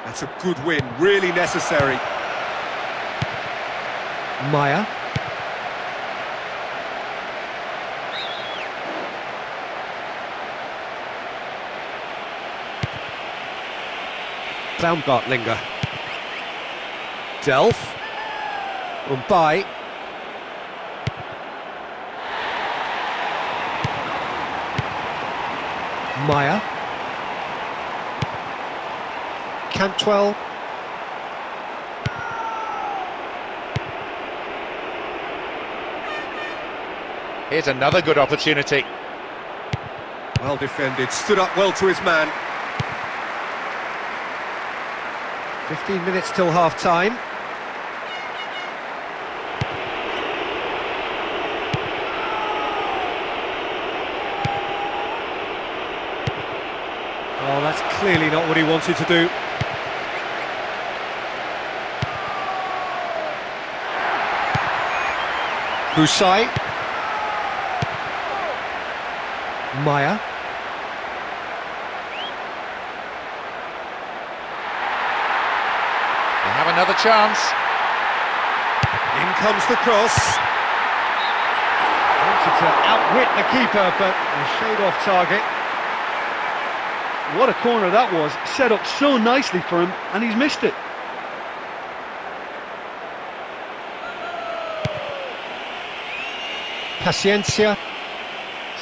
That's a good win, really necessary. Maya. Baumgartlinger. Delph. Umbai. Maya. Cantwell. Here's another good opportunity. Well defended, stood up well to his man. 15 minutes till half-time. Oh, that's clearly not what he wanted to do. Ppsspp. Maya. They have another chance. In comes the cross. Wanted to outwit the keeper, but a shade off target. What a corner that was, set up so nicely for him, and he's missed it. Paciencia.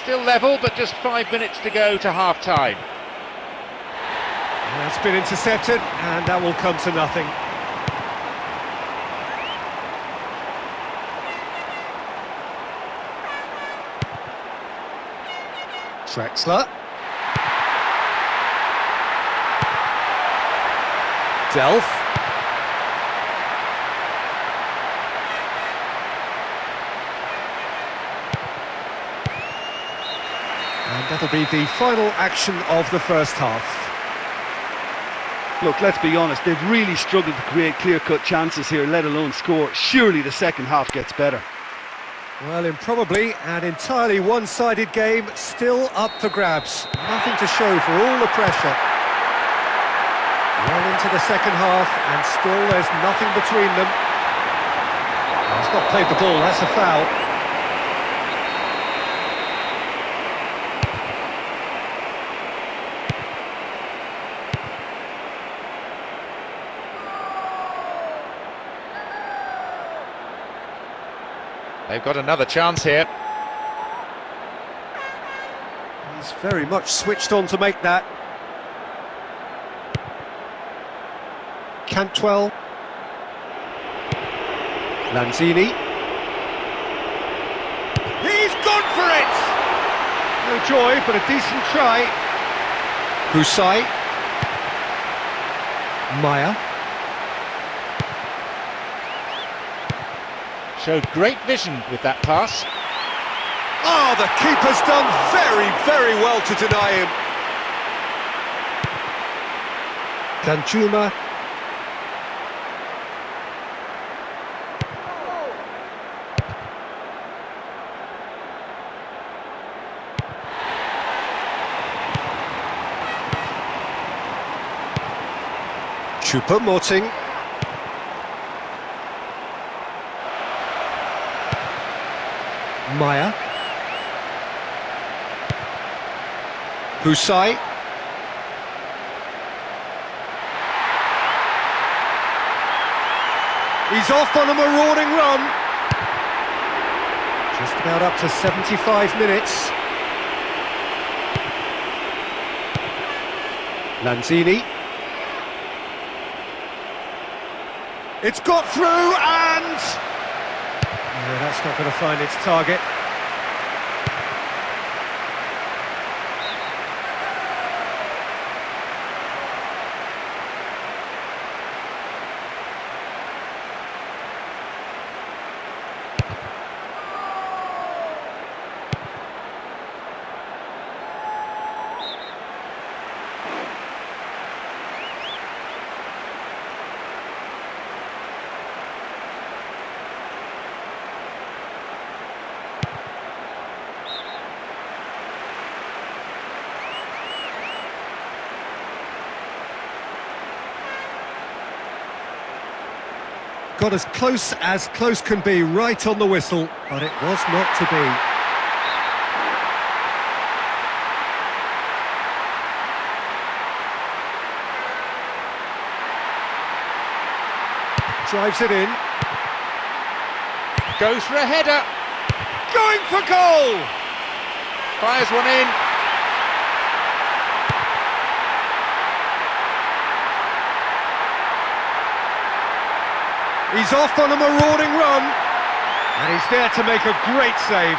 Still level, but just 5 minutes to go to half-time. That's been intercepted, and that will come to nothing. Drexler. Delph. And that'll be the final action of the first half. Look, let's be honest, they've really struggled to create clear-cut chances here, let alone score. Surely the second half gets better. Well, in probably an entirely one-sided game, still up for grabs. Nothing to show for all the pressure. Well into the second half, and still there's nothing between them. Oh, he's not played the ball, that's a foul. They've got another chance here. He's very much switched on to make that. Cantwell. Lanzini. He's gone for it! No joy, but a decent try. Ppsspp. Maya. Showed great vision with that pass. Oh, the keeper's done very, very well to deny him. Danjuma. Choupo-Moting. Maya. Ppsspp. He's off on a marauding run. Just about up to 75 minutes. Lanzini. It's got through and... No, that's not going to find its target. Got as close can be, right on the whistle, but it was not to be. Drives it in. Goes for a header. Going for goal! Fires one in. He's off on a marauding run, and he's there to make a great save.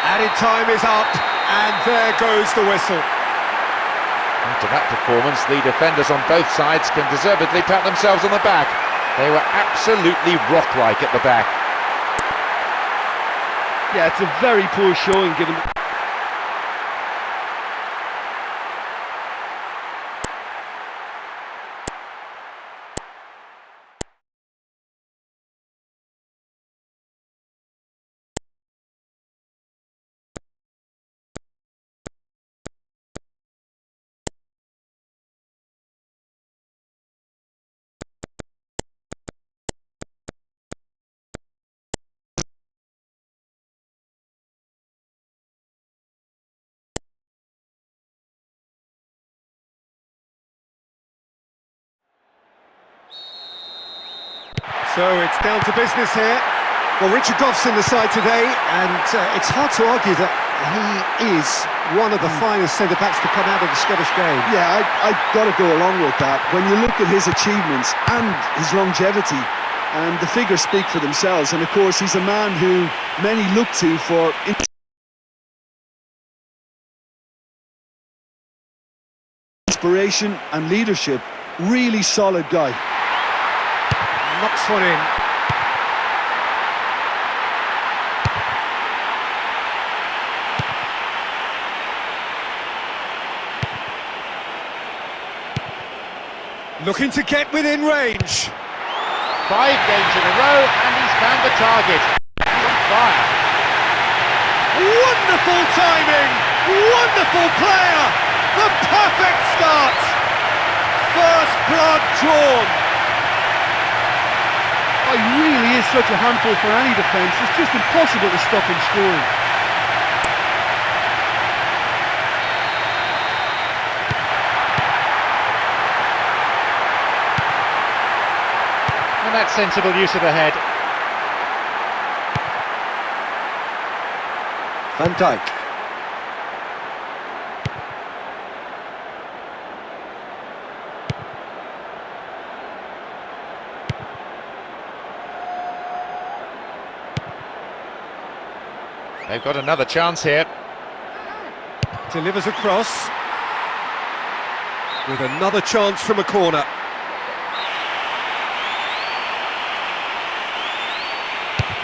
Added time is up, and there goes the whistle. After that performance, the defenders on both sides can deservedly pat themselves on the back. They were absolutely rock-like at the back. Yeah, it's a very poor showing given... So it's down to business here. Well, Richard Gough's in the side today, and it's hard to argue that he is one of the finest centre-backs to come out of the Scottish game. Yeah, I've got to go along with that. When you look at his achievements and his longevity, and the figures speak for themselves, and of course he's a man who many look to for inspiration and leadership. Really solid guy. Knocks one in. Looking to get within range. 5 games in a row, and he's found the target. He's on fire. Wonderful timing! Wonderful player! The perfect start! First blood drawn! He really is such a handful for any defence. It's just impossible to stop him scoring. And that's sensible use of the head. Van Dijk. They've got another chance here. Delivers across. With another chance from a corner.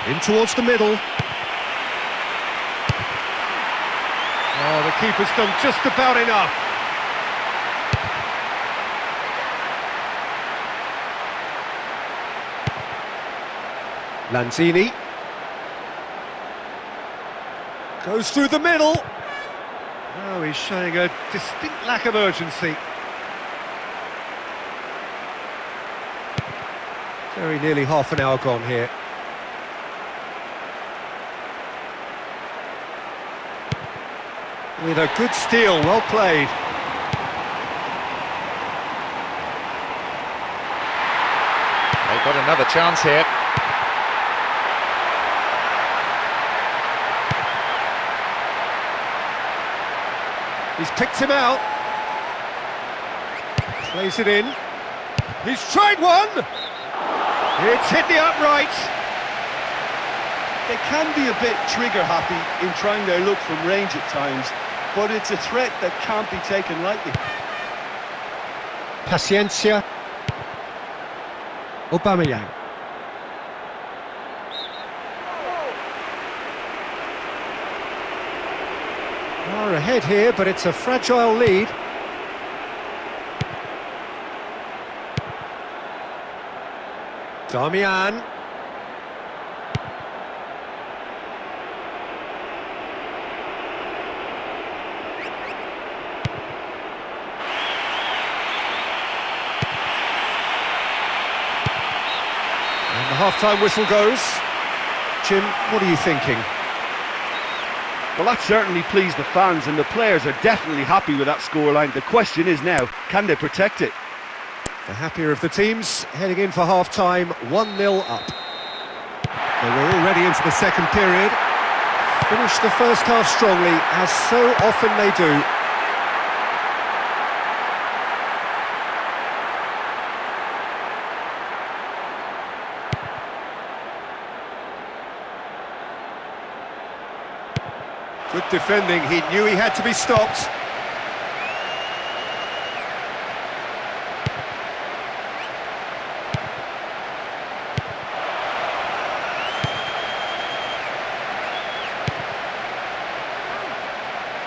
In towards the middle. Oh, the keeper's done just about enough. Lanzini. Goes through the middle. Oh, he's showing a distinct lack of urgency. Very nearly half an hour gone here. With a good steal, well played. They've got another chance here. He's picked him out. Plays it in. He's tried one! It's hit the upright. They can be a bit trigger-happy in trying their luck from range at times, but it's a threat that can't be taken lightly. Paciencia. Aubameyang. Are ahead here, but it's a fragile lead. Damian. And the half-time whistle goes. Jim, what are you thinking? Well, that certainly pleased the fans, and the players are definitely happy with that scoreline. The question is now, can they protect it? The happier of the teams, heading in for half-time, 1-0 up. So we're already into the second period. Finished the first half strongly, as so often they do. Good defending, he knew he had to be stopped.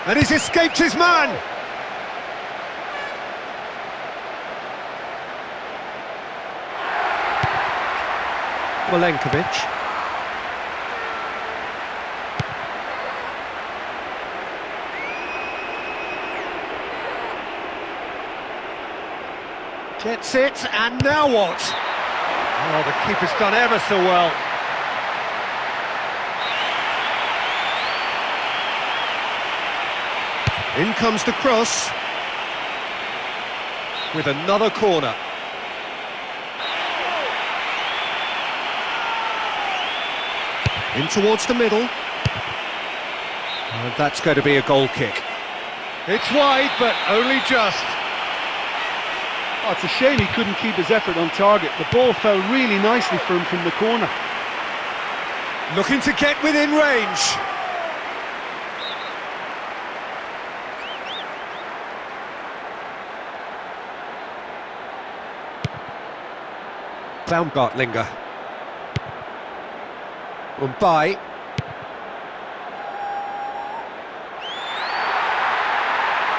And he's escaped his man! Milenkovic. Gets it, and now what? Oh, the keeper's done ever so well. In comes the cross. With another corner. In towards the middle. And that's going to be a goal kick. It's wide, but only just. Oh, it's a shame he couldn't keep his effort on target. The ball fell really nicely for him from the corner. Looking to get within range. Baumgartlinger. Mumbai.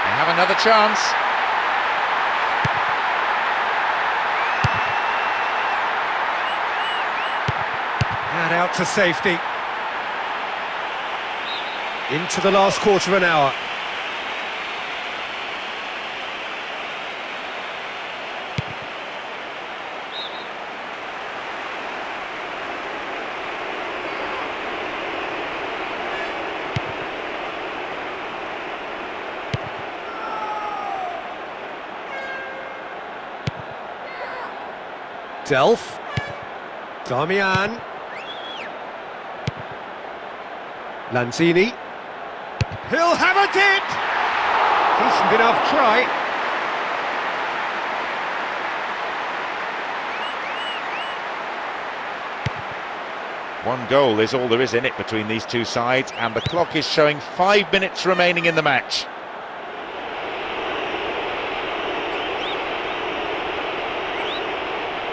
They have another chance. And out to safety. Into the last quarter of an hour. Delph. Damian. Lanzini. He'll have a dip! Decent enough try. One goal is all there is in it between these two sides, and the clock is showing 5 minutes remaining in the match.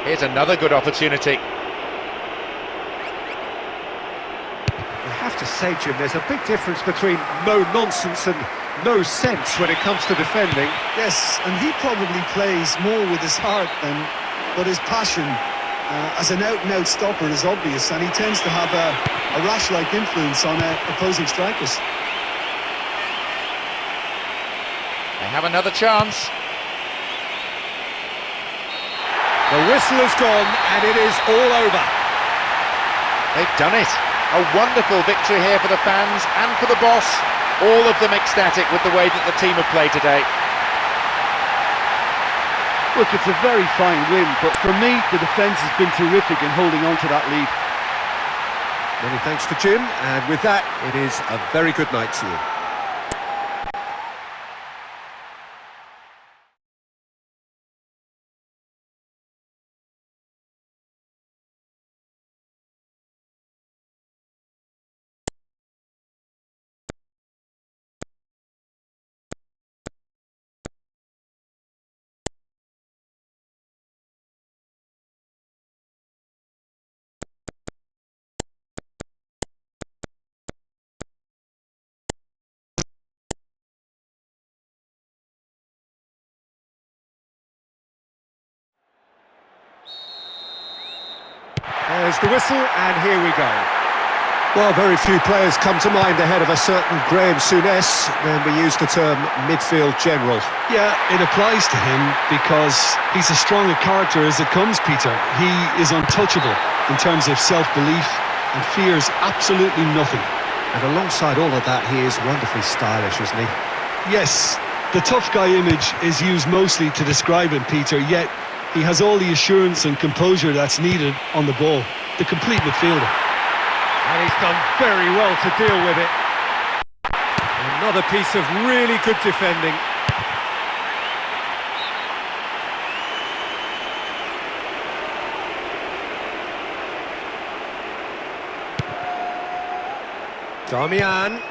Here's another good opportunity. I have to say, Jim, there's a big difference between no nonsense and no sense when it comes to defending. Yes, and he probably plays more with his heart but his passion as an out-and-out stopper is obvious, and he tends to have a rash-like influence on opposing strikers. They have another chance. The whistle has gone, and it is all over. They've done it. A wonderful victory here for the fans and for the boss. all of them ecstatic with the way that the team have played today. Look, it's a very fine win, but for me, the defence has been terrific in holding on to that lead. Many thanks to Jim, and with that, it is a very good night to you. There's the whistle, and here we go. Well, very few players come to mind ahead of a certain Graham Souness, then we use the term midfield general. Yeah, it applies to him because he's as strong a character as it comes, Peter. He is untouchable in terms of self-belief and fears absolutely nothing. And alongside all of that, he is wonderfully stylish, isn't he? Yes, the tough guy image is used mostly to describe him, Peter, yet he has all the assurance and composure that's needed on the ball. The complete midfielder. And he's done very well to deal with it. Another piece of really good defending. Damian.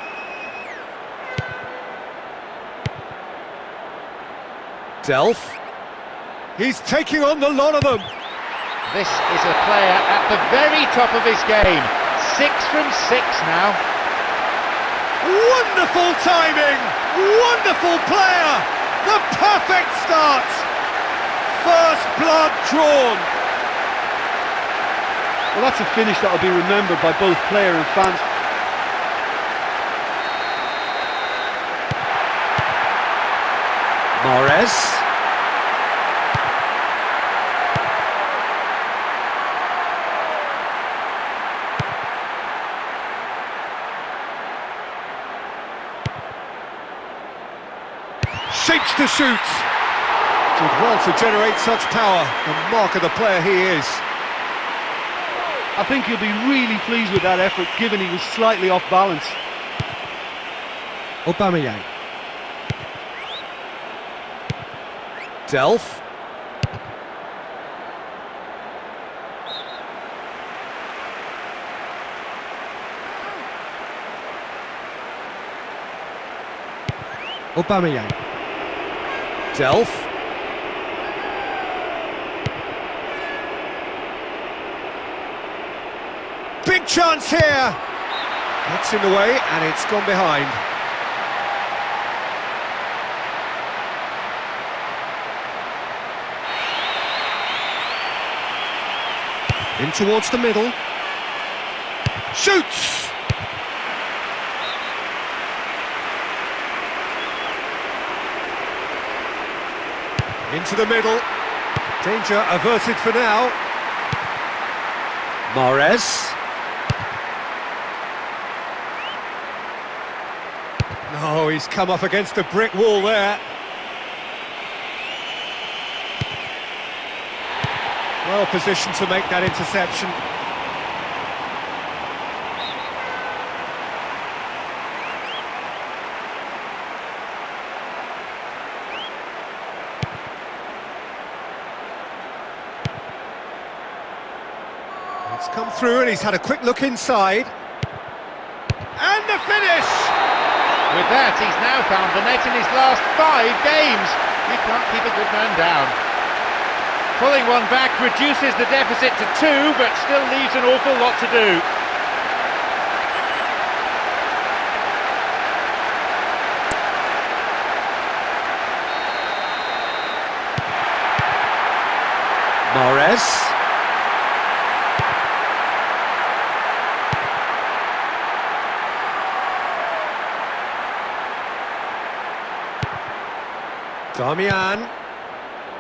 Delph. He's taking on the lot of them. This is a player at the very top of his game. 6 from 6 now. Wonderful timing! Wonderful player! The perfect start! First blood drawn! Well, that's a finish that will be remembered by both player and fans. Mahrez. Shapes to shoot. Did well to generate such power. The mark of the player he is. I think he'll be really pleased with that effort, given he was slightly off balance. Aubameyang. Delph. Aubameyang. Delph. Big chance here. That's in the way, and it's gone behind. In towards the middle. Shoots! Into the middle. Danger averted for now. Mahrez. No, he's come up against a brick wall there. Well positioned to make that interception. It's come through and he's had a quick look inside. And the finish! With that, he's now found the net in his last 5 games. You can't keep a good man down. Pulling one back reduces the deficit to 2, but still leaves an awful lot to do. Mahrez. Damian.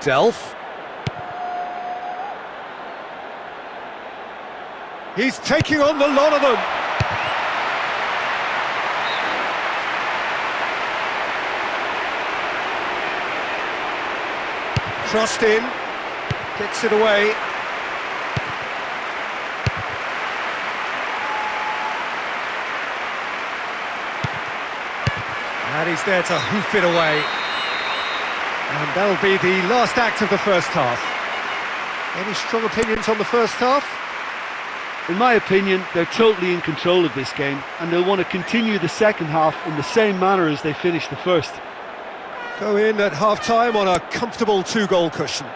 Delph. He's taking on the lot of them. Crossed in, kicks it away. And he's there to hoof it away. And that'll be the last act of the first half. Any strong opinions on the first half? In my opinion, they're totally in control of this game, and they'll want to continue the second half in the same manner as they finished the first. Go in at half-time on a comfortable 2-goal cushion.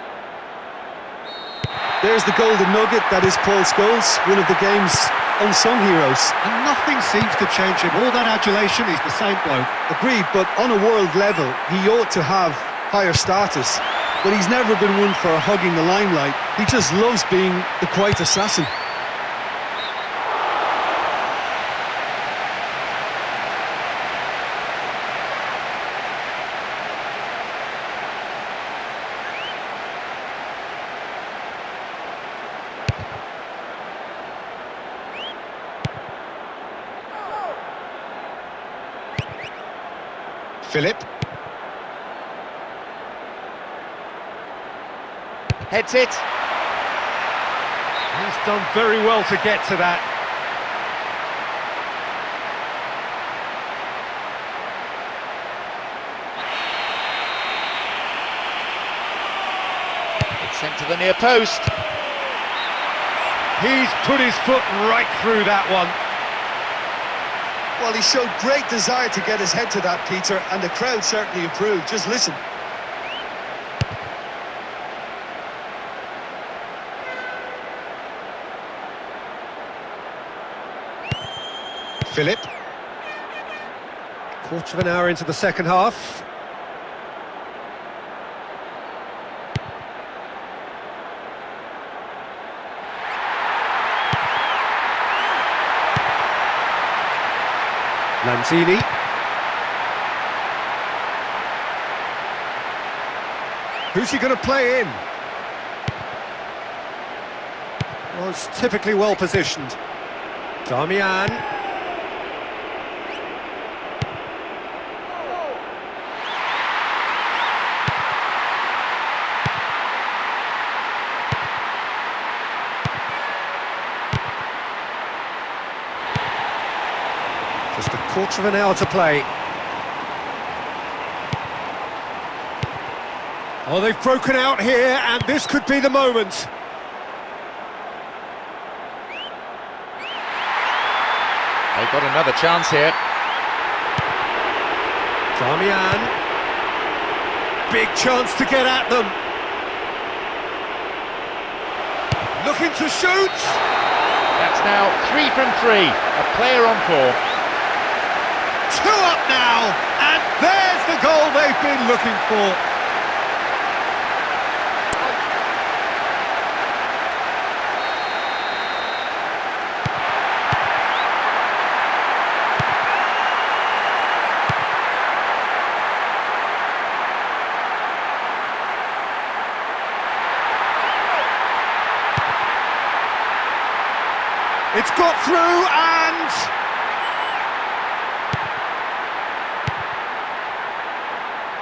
There's the golden nugget, that is Paul Scholes, one of the game's unsung heroes. And nothing seems to change him. All that adulation, he's the same bloke. Agreed, but on a world level, he ought to have higher status. But he's never been one for hugging the limelight. He just loves being the quiet assassin. Philip. Heads it. He's done very well to get to that. It's sent to the near post. He's put his foot right through that one. Well, he showed great desire to get his head to that, Peter, and the crowd certainly approved. Just listen. Philip. Quarter of an hour into the second half. Lanzini. Who's he going to play in? Was typically well positioned. Damian. Just a quarter of an hour to play. Oh, they've broken out here, and this could be the moment. They've got another chance here. Damian. Big chance to get at them. Looking to shoot. That's now 3 from 3. A player on form. 2 up now, and there's the goal they've been looking for. It's got through, and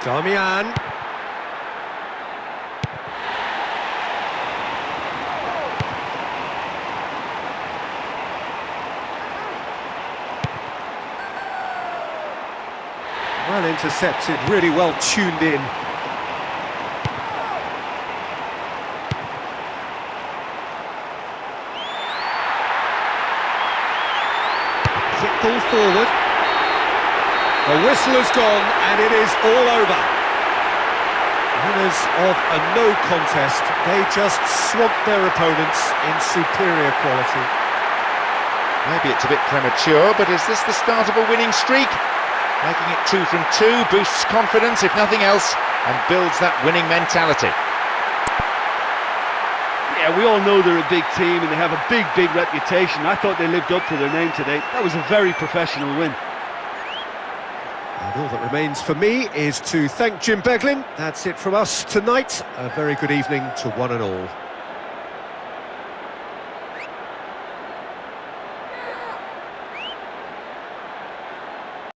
Damian. Well intercepted, really well tuned in. Quick ball forward. The whistle has gone, and it is all over. Winners of a no contest, they just swamped their opponents in superior quality. Maybe it's a bit premature, but is this the start of a winning streak? Making it 2 from 2 boosts confidence, if nothing else, and builds that winning mentality. Yeah, we all know they're a big team and they have a big reputation. I thought they lived up to their name today. That was a very professional win. And all that remains for me is to thank Jim Beglin. That's it from us tonight. A very good evening to one and all.